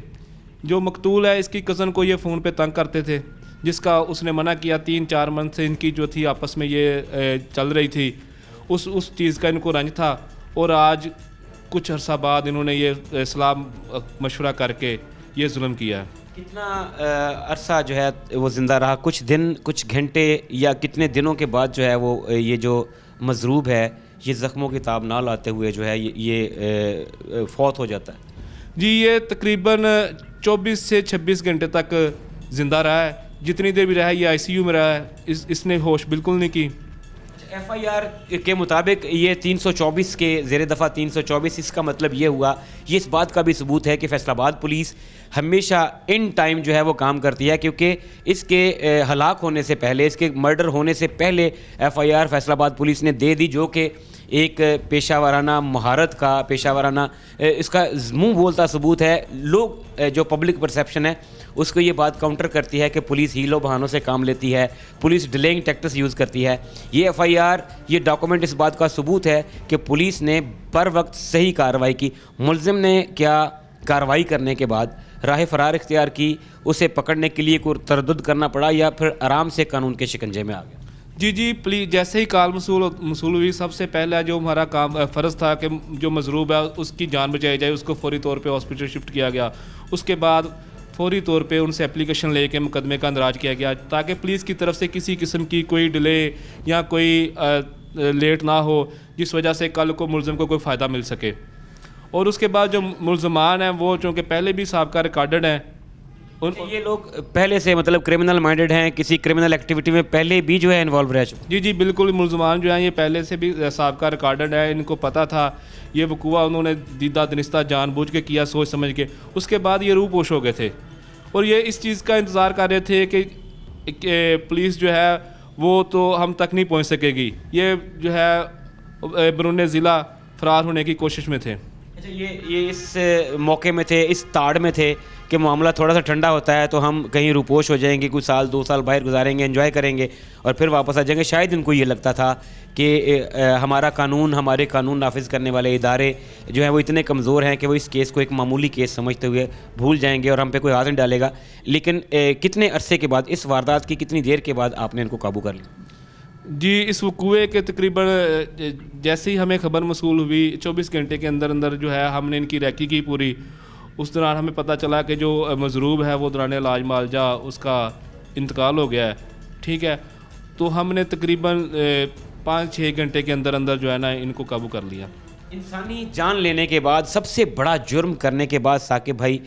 जो मकतूल है इसकी कज़न को ये फ़ोन पे तंग करते थे, जिसका उसने मना किया। 3-4 मंथ से इनकी जो थी आपस में ये चल रही थी, उस चीज़ का इनको रंज था और आज कुछ अरसा बाद इन्होंने ये सलाह मशवरा करके ये जुल्म किया। कितना अरसा जो है वो ज़िंदा रहा, कुछ दिन, कुछ घंटे या कितने दिनों के बाद जो है वो ये जो मजरूब है ये ज़ख्मों की ताब ना लाते हुए जो है ये फौत हो जाता है? जी, ये तकरीबन 24 से 26 घंटे तक ज़िंदा रहा है। जितनी देर भी रहा है ये ICU में रहा है, इसने होश बिल्कुल नहीं की। FIR के मुताबिक ये 324 के ज़ेर दफ़ा 324, इसका मतलब ये हुआ, ये इस बात का भी सबूत है कि फैसलाबाद पुलिस हमेशा इन टाइम जो है वो काम करती है, क्योंकि इसके हलाक होने से पहले, इसके मर्डर होने से पहले FIR फैसलाबाद पुलिस ने दे दी, जो कि एक पेशा महारत का, पेशा इसका मुंह बोलता सबूत है। लोग जो पब्लिक परसेप्शन है उसको ये बात काउंटर करती है कि पुलिस हीलो बहानों से काम लेती है, पुलिस डिलेइंग टैक्टिक्स यूज़ करती है। ये FIR, ये डॉक्यूमेंट इस बात का सबूत है कि पुलिस ने बर वक्त सही कार्रवाई की। मुल्ज़िम ने क्या कार्रवाई करने के बाद राह फरार इख्तियार की, उसे पकड़ने के लिए कोई तरद्दुद करना पड़ा या फिर आराम से कानून के शिकंजे में आ गया? जी, प्लीज़, जैसे ही कॉल मसूल हुई, सबसे पहला जो हमारा काम फ़र्ज़ था कि जो मजरूब है उसकी जान बचाई जाए, उसको फौरी तौर पे हॉस्पिटल शिफ्ट किया गया। उसके बाद फौरी तौर पे उनसे एप्लीकेशन लेके मुकदमे का अंदराज किया गया ताकि पुलिस की तरफ से किसी किस्म की कोई डिले या कोई लेट ना हो, जिस वजह से कल को मुलज़िम को कोई फ़ायदा मिल सके। और उसके बाद जो मुलज़मान हैं वो चूँकि पहले भी साबका रिकॉर्डेड हैं, ये लोग पहले से मतलब क्रिमिनल माइंडेड हैं, किसी क्रिमिनल एक्टिविटी में पहले भी जो है इन्वॉल्व रह चुके। जी मुल्ज़मान मुलज़मान जो हैं ये पहले से भी साबका रिकॉर्डेड है, इनको पता था ये वकूआ उन्होंने दीदा दनिस्ता जानबूझ के किया, सोच समझ के। उसके बाद ये रूपोश हो गए थे और ये इस चीज़ का इंतज़ार कर रहे थे कि पुलिस जो है वो तो हम तक नहीं पहुंच सकेगी, ये जो है बरूने ज़िला फ़रार होने की कोशिश में थे। अच्छा, ये इस मौके में थे, इस ताड़ में थे कि मामला थोड़ा सा ठंडा होता है तो हम कहीं रूपोश हो जाएंगे, कुछ साल 2 साल बाहर गुजारेंगे, एंजॉय करेंगे और फिर वापस आ जाएंगे। शायद इनको ये लगता था कि हमारा कानून, हमारे कानून नाफिज करने वाले इदारे जो हैं वो इतने कमज़ोर हैं कि वो इस केस को एक मामूली केस समझते हुए भूल जाएंगे और हम पे कोई हाथ नहीं डालेगा। लेकिन कितने अरसे के बाद, इस वारदात की कितनी देर के बाद आपने इनको काबू कर लिया? जी, इस वकूए के तकरीबन जैसे ही हमें खबर मसूल हुई 24 घंटे के अंदर अंदर जो है हमने इनकी रैकी की पूरी। उस दौरान हमें पता चला कि जो मजरूब है वो दौरान इलाज मालजा उसका इंतकाल हो गया है। ठीक है, तो हमने तकरीबन 5-6 घंटे के अंदर अंदर जो है ना इनको काबू कर लिया। इंसानी जान लेने के बाद, सबसे बड़ा जुर्म करने के बाद साकिब भाई,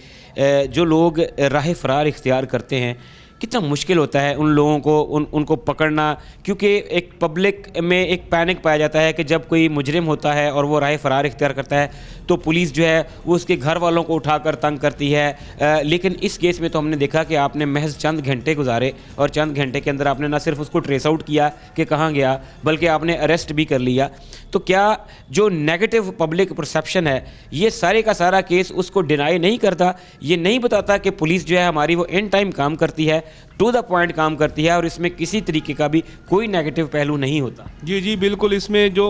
जो लोग राह फ़रार इख्तियार करते हैं, कितना मुश्किल होता है उन लोगों को उनको पकड़ना, क्योंकि एक पब्लिक में एक पैनिक पाया जाता है कि जब कोई मुजरिम होता है और वो राह फ़रार इख्तियार करता है तो पुलिस जो है वो उसके घर वालों को उठाकर तंग करती है। लेकिन इस केस में तो हमने देखा कि आपने महज चंद घंटे गुजारे और चंद घंटे के अंदर आपने ना सिर्फ उसको ट्रेस आउट किया कि कहाँ गया, बल्कि आपने अरेस्ट भी कर लिया। तो क्या जो नेगेटिव पब्लिक परसेप्शन है ये सारे का सारा केस उसको डिनाई नहीं करता, ये नहीं बताता कि पुलिस जो है हमारी वो इन टाइम काम करती है, टू द पॉइंट काम करती है और इसमें किसी तरीके का भी कोई नेगेटिव पहलू नहीं होता? जी बिल्कुल। इसमें जो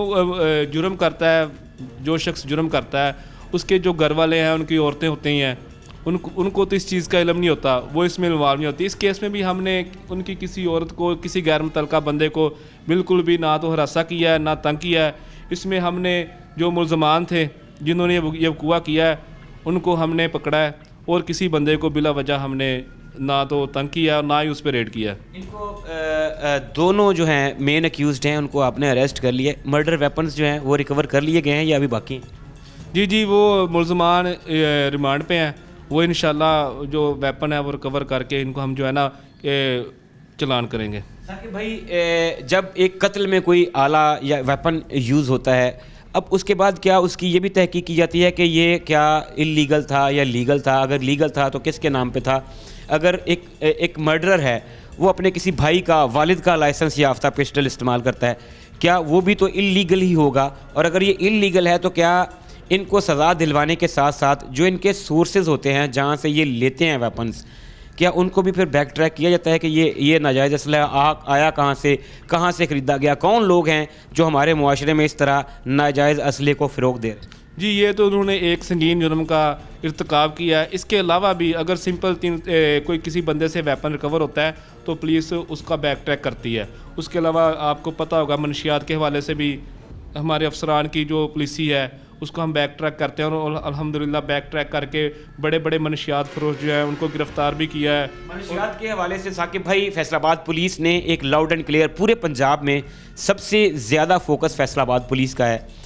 जुर्म करता है, जो शख्स जुर्म करता है उसके जो घर वाले हैं, उनकी औरतें होती हैं, उनको तो इस चीज़ का इल्म नहीं होता, वो इसमें इन्वॉल्व नहीं होती। इस केस में भी हमने उनकी किसी औरत को, किसी गैर मुतल्लका बंदे को बिल्कुल भी ना तो हरासा किया है ना तंग किया है। इसमें हमने जो मुलज़मान थे जिन्होंने ये वकूआ किया है उनको हमने पकड़ा है और किसी बंदे को बिला वजह हमने ना तो तंग किया और ना ही उस पर रेड किया। इनको दोनों जो हैं मेन अक्यूज़ड हैं उनको आपने अरेस्ट कर लिया। मर्डर वेपन्स जो हैं वो रिकवर कर लिए गए हैं या अभी बाकी हैं? जी वो मुलज़मान रिमांड पे हैं, वो इंशाल्लाह जो वेपन है वो रिकवर करके इनको हम जो है ना चलान करेंगे। साकिब भाई, जब एक कत्ल में कोई आला या वेपन यूज़ होता है, अब उसके बाद क्या उसकी ये भी तहकीक की जाती है कि ये क्या इल्लीगल था या लीगल था? अगर लीगल था तो किसके नाम पे था? अगर एक मर्डरर है वो अपने किसी भाई का, वालिद का लाइसेंस याफ्ता पिस्टल इस्तेमाल करता है, क्या वो भी तो इल्लीगल ही होगा? और अगर ये इल्लीगल है तो क्या इनको सज़ा दिलवाने के साथ साथ जो इनके सोर्सेज होते हैं जहाँ से ये लेते हैं वेपन्स, क्या उनको भी फिर बैक ट्रैक किया जाता है कि ये नाजायज़ असलहा आया कहाँ से ख़रीदा गया? कौन लोग हैं जो हमारे मुआशरे में इस तरह नाजायज़ असले को फ़रोग़ दे रहे हैं? जी, ये तो उन्होंने एक संगीन जुर्म का इर्तिकाब किया है। इसके अलावा भी अगर सिंपल कोई किसी बंदे से वेपन रिकवर होता है तो पुलिस उसका बैक ट्रैक करती है। उसके अलावा आपको पता होगा मनशियात के हवाले से भी हमारे अफसरान की जो पुलिसी है उसको हम बैक ट्रैक करते हैं और अल्हम्दुलिल्लाह बैक ट्रैक करके बड़े बड़े मनशियात फरोश जो है उनको गिरफ्तार भी किया है। मनशियात के हवाले से साकिब भाई, फैसलाबाद पुलिस ने एक लाउड एंड क्लियर, पूरे पंजाब में सबसे ज़्यादा फोकस फैसलाबाद पुलिस का है।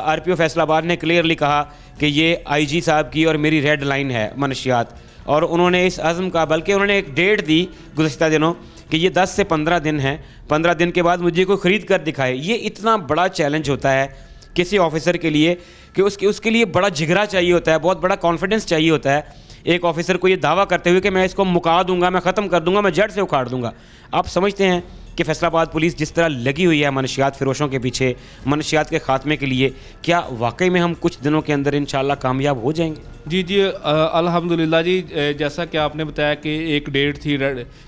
RPO फैसलाबाद ने क्लियरली कहा कि ये IG साहब की और मेरी रेड लाइन है मनशियात, और उन्होंने इस अज़म का, बल्कि उन्होंने एक डेट दी गुज़श्ता दिनों कि ये 10 से 15 दिन हैं, 15 दिन के बाद मुझे कोई ख़रीद कर दिखाए। ये इतना बड़ा चैलेंज होता है किसी ऑफिसर के लिए कि उसके लिए बड़ा जिगरा चाहिए होता है, बहुत बड़ा कॉन्फिडेंस चाहिए होता है एक ऑफिसर को ये दावा करते हुए कि मैं इसको मुका दूंगा, मैं ख़त्म कर दूंगा, मैं जड़ से उखाड़ दूंगा। आप समझते हैं कि फैसलाबाद पुलिस जिस तरह लगी हुई है मनशियात फ़रोशों के पीछे, मनशियात के ख़ात्मे के लिए, क्या वाकई में हम कुछ दिनों के अंदर इंशाल्लाह कामयाब हो जाएंगे? जी अल्हम्दुलिल्लाह जी। जैसा कि आपने बताया कि एक डेट थी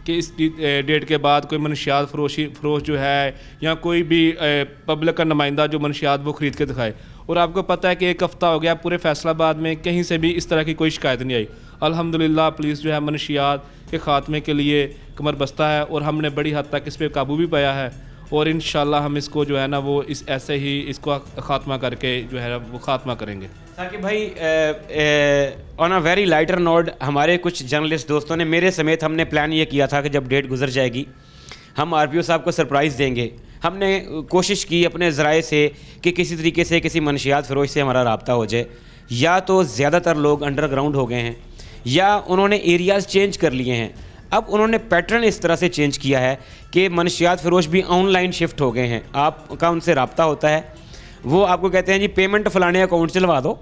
कि इस डेट के बाद कोई मनशियात फ़रोश जो है या कोई भी पब्लिक का नुमाइंदा जो मनशियात वो ख़रीद के दिखाए, और आपको पता है कि एक हफ़्ता हो गया पूरे फैसलाबाद में कहीं से भी इस तरह की कोई शिकायत नहीं आई। अल्हम्दुलिल्लाह पुलिस जो है मनशियात के ख़ात्मे के लिए कमर बस्ता है और हमने बड़ी हद तक इस पर काबू भी पाया है। और इंशाल्लाह हम इसको जो है ना वो इस ऐसे ही इसको ख़ात्मा करके जो है वो ख़ात्मा करेंगे। साकिब भाई, on a very lighter note, हमारे कुछ जर्नलिस्ट दोस्तों ने मेरे समेत हमने प्लान ये किया था कि जब डेट गुजर जाएगी हम आरपीओ साहब को सरप्राइज़ देंगे। हमने कोशिश की अपने ज़राए से कि किसी तरीके से किसी मनशियात फ़रोश से हमारा रब्ता हो जाए। या तो ज़्यादातर लोग अंडरग्राउंड हो गए हैं या उन्होंने एरियाज़ चेंज कर लिए हैं। अब उन्होंने पैटर्न इस तरह से चेंज किया है कि मनशियात फ़रोश भी ऑनलाइन शिफ्ट हो गए हैं। आपका उनसे रब्ता होता है, वो आपको कहते हैं जी पेमेंट फ़लाने अकाउंट से लगा दो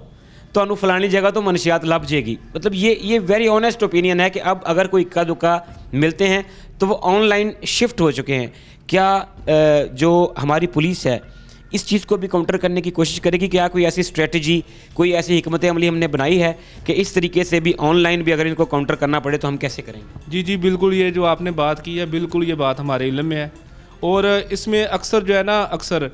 तो अनु फलानी जगह तो मनशियात लभ जाएगी। मतलब ये वेरी ऑनेस्ट ओपिनियन है कि अब अगर कोई इक्का दुक्का मिलते हैं तो वो ऑनलाइन शिफ्ट हो चुके हैं। क्या जो हमारी पुलिस है इस चीज़ को भी काउंटर करने की कोशिश करेगी? क्या कोई ऐसी स्ट्रेटजी, कोई ऐसी हिकमत अमली हमने बनाई है कि इस तरीके से भी ऑनलाइन भी अगर इनको काउंटर करना पड़े तो हम कैसे करेंगे? जी जी बिल्कुल, ये जो आपने बात की है बिल्कुल ये बात हमारे इल्म में है। और इसमें अक्सर जो है ना अक्सर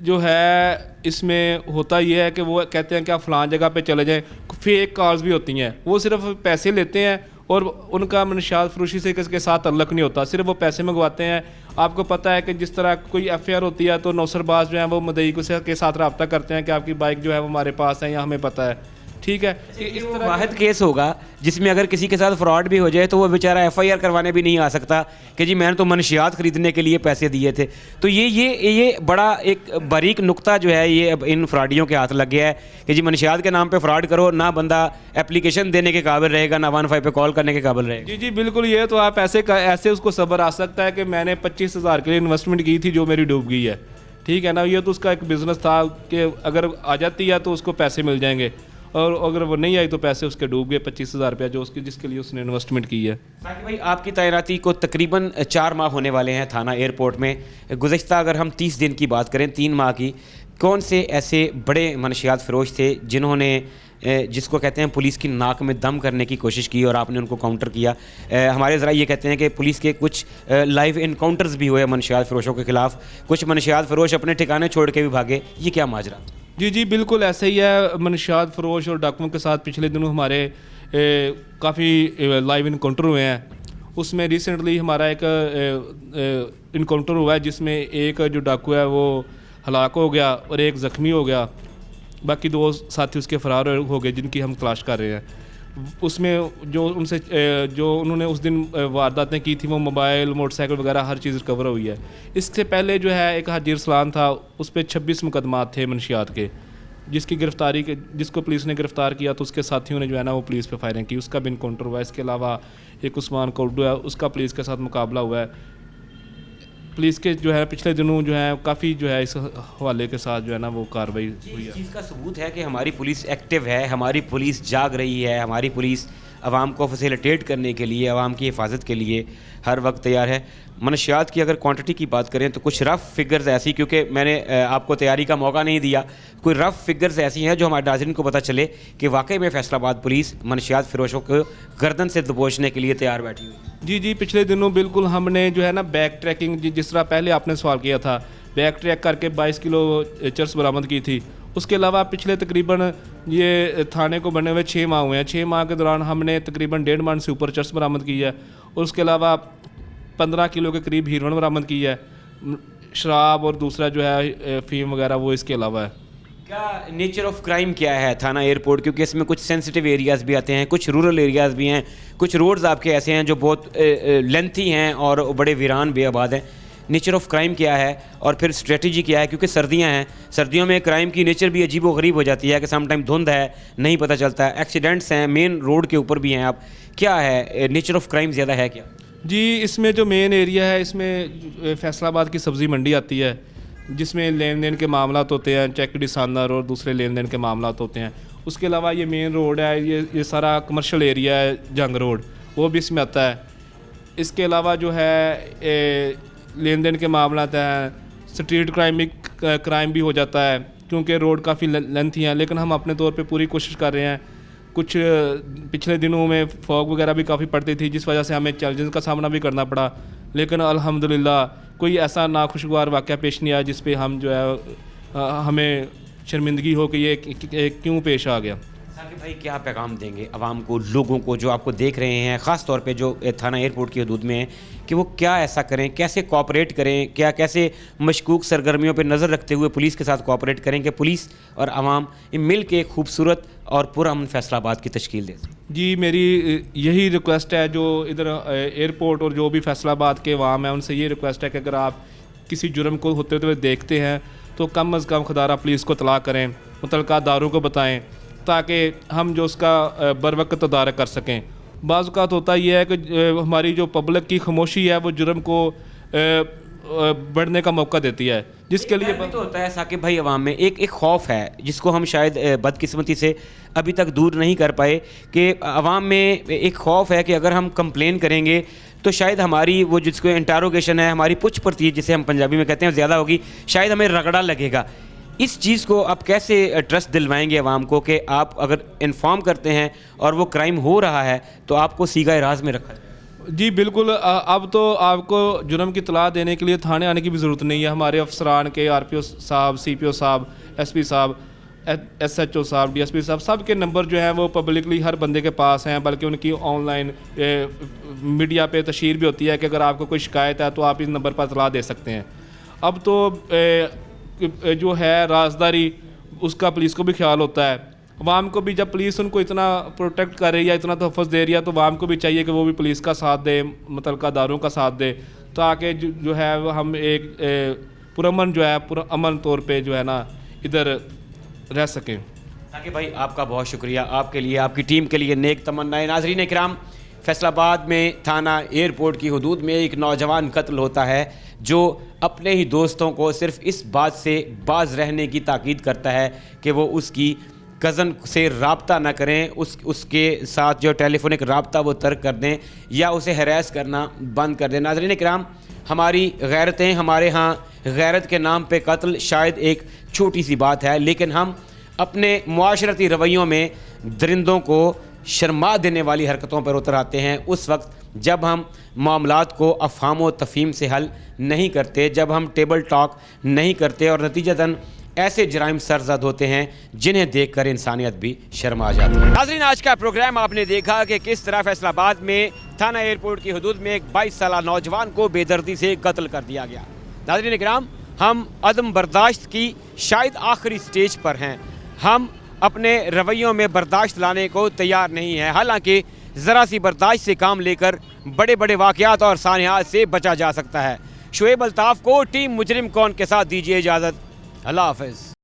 जो है इसमें होता ये है कि वो कहते हैं कि आप फ़लाँ जगह पे चले जाएं। फेक कॉल्स भी होती हैं, वो सिर्फ पैसे लेते हैं और उनका मनशियात फरोशी से किसके साथ तल्लक नहीं होता, सिर्फ वो पैसे मंगवाते हैं। आपको पता है कि जिस तरह कोई एफआईआर होती है तो नौसरबाज जो है वो मुद्दई के साथ रब्ता करते हैं कि आपकी बाइक जो है वो हमारे पास है या हमें पता है। ठीक है, इस तरह वाहिद केस होगा जिसमें अगर किसी के साथ फ्रॉड भी हो जाए तो वो बेचारा एफआईआर करवाने भी नहीं आ सकता कि जी मैंने तो मनशियात खरीदने के लिए पैसे दिए थे। तो ये बड़ा एक बारीक नुक्ता जो है ये अब इन फ्रॉडियों के हाथ लग गया है कि जी मनशियात के नाम पे फ्रॉड करो, ना बंदा एप्लीकेशन देने के काबिल रहेगा, ना 15 पे कॉल करने के काबिल रहेगा। जी जी बिल्कुल, ये तो आप ऐसे उसको सब्र आ सकता है कि मैंने 25,000 के लिए इन्वेस्टमेंट की थी जो मेरी डूब गई है। ठीक है ना, ये तो उसका एक बिज़नेस था कि अगर आ जाती है तो उसको पैसे मिल जाएंगे और अगर वो नहीं आई तो पैसे उसके डूब गए 25,000 रुपया जो जिसके लिए उसने इन्वेस्टमेंट की है। साकिब भाई, आपकी तैनाती को तकरीबन 4 माह होने वाले हैं थाना एयरपोर्ट में। गुज़श्ता अगर हम 30 दिन की बात करें, 3 माह की, कौन से ऐसे बड़े मनशियात फ़रोश थे जिन्होंने जिसको कहते हैं पुलिस की नाक में दम करने की कोशिश की और आपने उनको काउंटर किया? हमारे ज़रा ये कहते हैं कि पुलिस के कुछ लाइव इनकाउंटर्स भी हुए मनशियात फ़रोशों के ख़िलाफ़, कुछ मनशियात फ़रोश अपने ठिकाने छोड़ के भी भागे, ये क्या माजरा? जी जी बिल्कुल ऐसे ही है। मनशियात फ़रोश और डाकुओं के साथ पिछले दिनों हमारे काफ़ी लाइव इनकाउंटर हुए हैं। उसमें रिसेंटली हमारा एक इनकाउंटर हुआ है जिसमें एक जो डाकू है वो हलाक हो गया और एक ज़ख्मी हो गया, बाकी 2 साथी उसके फ़रार हो गए जिनकी हम तलाश कर रहे हैं। उसमें जो उन्होंने उस दिन वारदातें की थी वो मोबाइल, मोटरसाइकिल वगैरह हर चीज़ रिकवर हुई है। इससे पहले जो है एक हाजी रसलान था, उस पर 26 मुकदमात थे मनशियात के, जिसको पुलिस ने गिरफ़्तार किया तो उसके साथियों ने जो है ना वो पुलिस पे फायरिंग की, उसका भी इनकाउंटर हुआ है। इसके अलावा एक उस्मान कौडू है, उसका पुलिस के साथ मुकाबला हुआ है। पुलिस के जो है पिछले दिनों जो है काफ़ी जो है इस हवाले के साथ जो है ना वो कार्रवाई हुई है। इस चीज़ का सबूत है कि हमारी पुलिस एक्टिव है, हमारी पुलिस जाग रही है, हमारी पुलिस आवाम को फैसिलिटेट करने के लिए, आवाम की हिफाजत के लिए हर वक्त तैयार है। मनशियात की अगर क्वांटिटी की बात करें तो कुछ रफ़ फिगर्स ऐसी, क्योंकि मैंने आपको तैयारी का मौका नहीं दिया, कोई रफ़ फिगर्स ऐसी हैं जो हमारे नाज़रीन को पता चले कि वाकई में फैसलाबाद पुलिस मनशियात फ़रोशों को गर्दन से दबोचने के लिए तैयार बैठी हुई है। जी जी पिछले दिनों बिल्कुल हमने जो है ना बैक ट्रैकिंग, जिस तरह पहले आपने सवाल किया था, बैक ट्रैक करके 22 किलो चर्स बरामद की थी। उसके अलावा पिछले तकरीबन ये थाने को बने हुए 6 माह हुए हैं। 6 माह के दौरान हमने तकरीबन 1.5 मन से ऊपर चर्स बरामद की है और उसके अलावा 15 किलो के करीब हीरोइन बरामद की है। शराब और दूसरा जो है फीम वगैरह वो इसके अलावा है। क्या नेचर ऑफ क्राइम क्या है थाना एयरपोर्ट? क्योंकि इसमें कुछ सेंसिटिव एरियाज़ भी आते हैं, कुछ रूरल एरियाज़ भी हैं, कुछ रोड्स आपके ऐसे हैं जो बहुत लेंथी हैं और बड़े वीरान बेआबाद हैं। नेचर ऑफ क्राइम क्या है और फिर स्ट्रेटजी क्या है? क्योंकि सर्दियां हैं, सर्दियों में क्राइम की नेचर भी अजीब व गरीब हो जाती है कि सम टाइम धुंध है, नहीं पता चलता है, एक्सीडेंट्स हैं, मेन रोड के ऊपर भी हैं। आप क्या है नेचर ऑफ क्राइम ज़्यादा है क्या? जी इसमें जो मेन एरिया है इसमें फैसलाबाद की सब्ज़ी मंडी आती है जिसमें लेन देन के मामलात होते हैं, चेक डिसानर और दूसरे लेन देन के मामलात होते हैं। उसके अलावा ये मेन रोड है, ये सारा कमर्शियल एरिया है, जंग रोड, वो भी इसमें आता है। इसके अलावा जो है लेन देन के मामलात हैं, स्ट्रीट क्राइम भी हो जाता है क्योंकि रोड काफ़ी लेंथी हैं, लेकिन हम अपने तौर पे पूरी कोशिश कर रहे हैं। कुछ पिछले दिनों में फॉग वगैरह भी काफ़ी पड़ती थी जिस वजह से हमें चैलेंज का सामना भी करना पड़ा, लेकिन अल्हम्दुलिल्लाह कोई ऐसा नाखुशगवार वाक़या पेश नहीं आया जिस पे हम जो है हमें शर्मिंदगी हो कि ये क्यों पेश आ गया। साकिब भाई क्या पैगाम देंगे आवाम को, लोगों को जो आपको देख रहे हैं, ख़ास तौर पे जो थाना एयरपोर्ट की हदूद में हैं, कि वो क्या ऐसा करें, कैसे कोऑपरेट करें, क्या कैसे मशकूक सरगर्मियों पे नज़र रखते हुए पुलिस के साथ कोऑपरेट करें कि पुलिस और आवाम मिल के एक खूबसूरत और पुरअमन फैसलाबाद की तश्कील दे। जी मेरी यही रिक्वेस्ट है, जो इधर एयरपोर्ट और जो भी फैसलाबाद के अवाम है उनसे ये रिक्वेस्ट है कि अगर आप किसी जुर्म को होते हुए देखते हैं तो कम अज़ कम खुदारा पुलिस को इत्तला करें, मुतल्लिका अदारों को बताएं, ताकि हम जो उसका बरवक्त तदारक कर सकें। बाज़ औक़ात होता यह है कि हमारी जो पब्लिक की खामोशी है वो जुर्म को बढ़ने का मौका देती है, जिसके लिए भी तो होता है साकिब भाई अवाम में एक खौफ है जिसको हम शायद बदकिस्मती से अभी तक दूर नहीं कर पाए, कि अवाम में एक खौफ है कि अगर हम कंप्लेन करेंगे तो शायद हमारी वो जिसको इंटारोगेशन है, हमारी पुछ परतीत जिसे हम पंजाबी में कहते हैं ज़्यादा होगी, शायद हमें रगड़ा लगेगा। इस चीज़ को आप कैसे ट्रस्ट दिलवाएंगे अवाम को कि आप अगर इन्फॉर्म करते हैं और वो क्राइम हो रहा है तो आपको सीगा राज में रखा जाए? जी बिल्कुल, अब तो आपको जुर्म की इत्तला देने के लिए थाने आने की भी ज़रूरत नहीं है। हमारे अफसरान के RPO साहब, CPO साहब, SP साहब, SHO साहब, DSP साहब, सब के नंबर जो हैं वो पब्लिकली हर बंदे के पास हैं, बल्कि उनकी ऑनलाइन मीडिया पे तशहीर भी होती है कि अगर आपको कोई शिकायत है तो आप इस नंबर पर इत्तला दे सकते हैं। अब तो जो है राजदारी उसका पुलिस को भी ख्याल होता है, अवाम को भी। जब पुलिस उनको इतना प्रोटेक्ट कर रही है, इतना तहफ़्फ़ुज़ दे रही है, तो अवाम को भी चाहिए कि वो भी पुलिस का साथ दे, मुतल्लिका अदारों का साथ दे, ताकि जो है हम एक पुरअमन जो है पुरअमन तौर पे जो है ना इधर रह सकें। साकिब भाई आपका बहुत शुक्रिया, आपके लिए, आपकी टीम के लिए नेक तमन्नाएं। नाज़रीन इकराम, फैसलाबाद में थाना एयरपोर्ट की हदूद में एक नौजवान कत्ल होता है जो अपने ही दोस्तों को सिर्फ इस बात से बाज रहने की ताकीद करता है कि वो उसकी कज़न से रब्ता ना करें, उसके साथ जो टेलीफोनिक रब्ता वो तर्क कर दें या उसे हरास करना बंद कर दें। नाज़रीन इकराम, हमारी गैरतें, हमारे यहाँ गैरत के नाम पे कत्ल शायद एक छोटी सी बात है, लेकिन हम अपने मुआशरती रवैयों में दरिंदों को शर्मा देने वाली हरकतों पर उतर आते हैं उस वक्त जब हम मामलात को अफ़हाम व तफ़हीम से हल नहीं करते, जब हम टेबल टॉक नहीं करते और नतीजतन ऐसे जराइम सरजद होते हैं जिन्हें देखकर इंसानियत भी शर्मा जाती है। नाज़रीन, आज का प्रोग्राम आपने देखा कि किस तरह फैसलाबाद में थाना एयरपोर्ट की हदूद में एक 22 साला नौजवान को बेदर्दी से कत्ल कर दिया गया। नाज़रीन इकराम, हम अदम बर्दाश्त की शायद आखिरी स्टेज पर हैं। हम अपने रवैयों में बर्दाश्त लाने को तैयार नहीं है। हालांकि ज़रा सी बर्दाश्त से काम लेकर बड़े बड़े वाक़यात और सानियात से बचा जा सकता है। शुएब अल्ताफ़ को टीम मुजरिम कौन के साथ दीजिए इजाज़त। अल्लाह हाफ़िज़।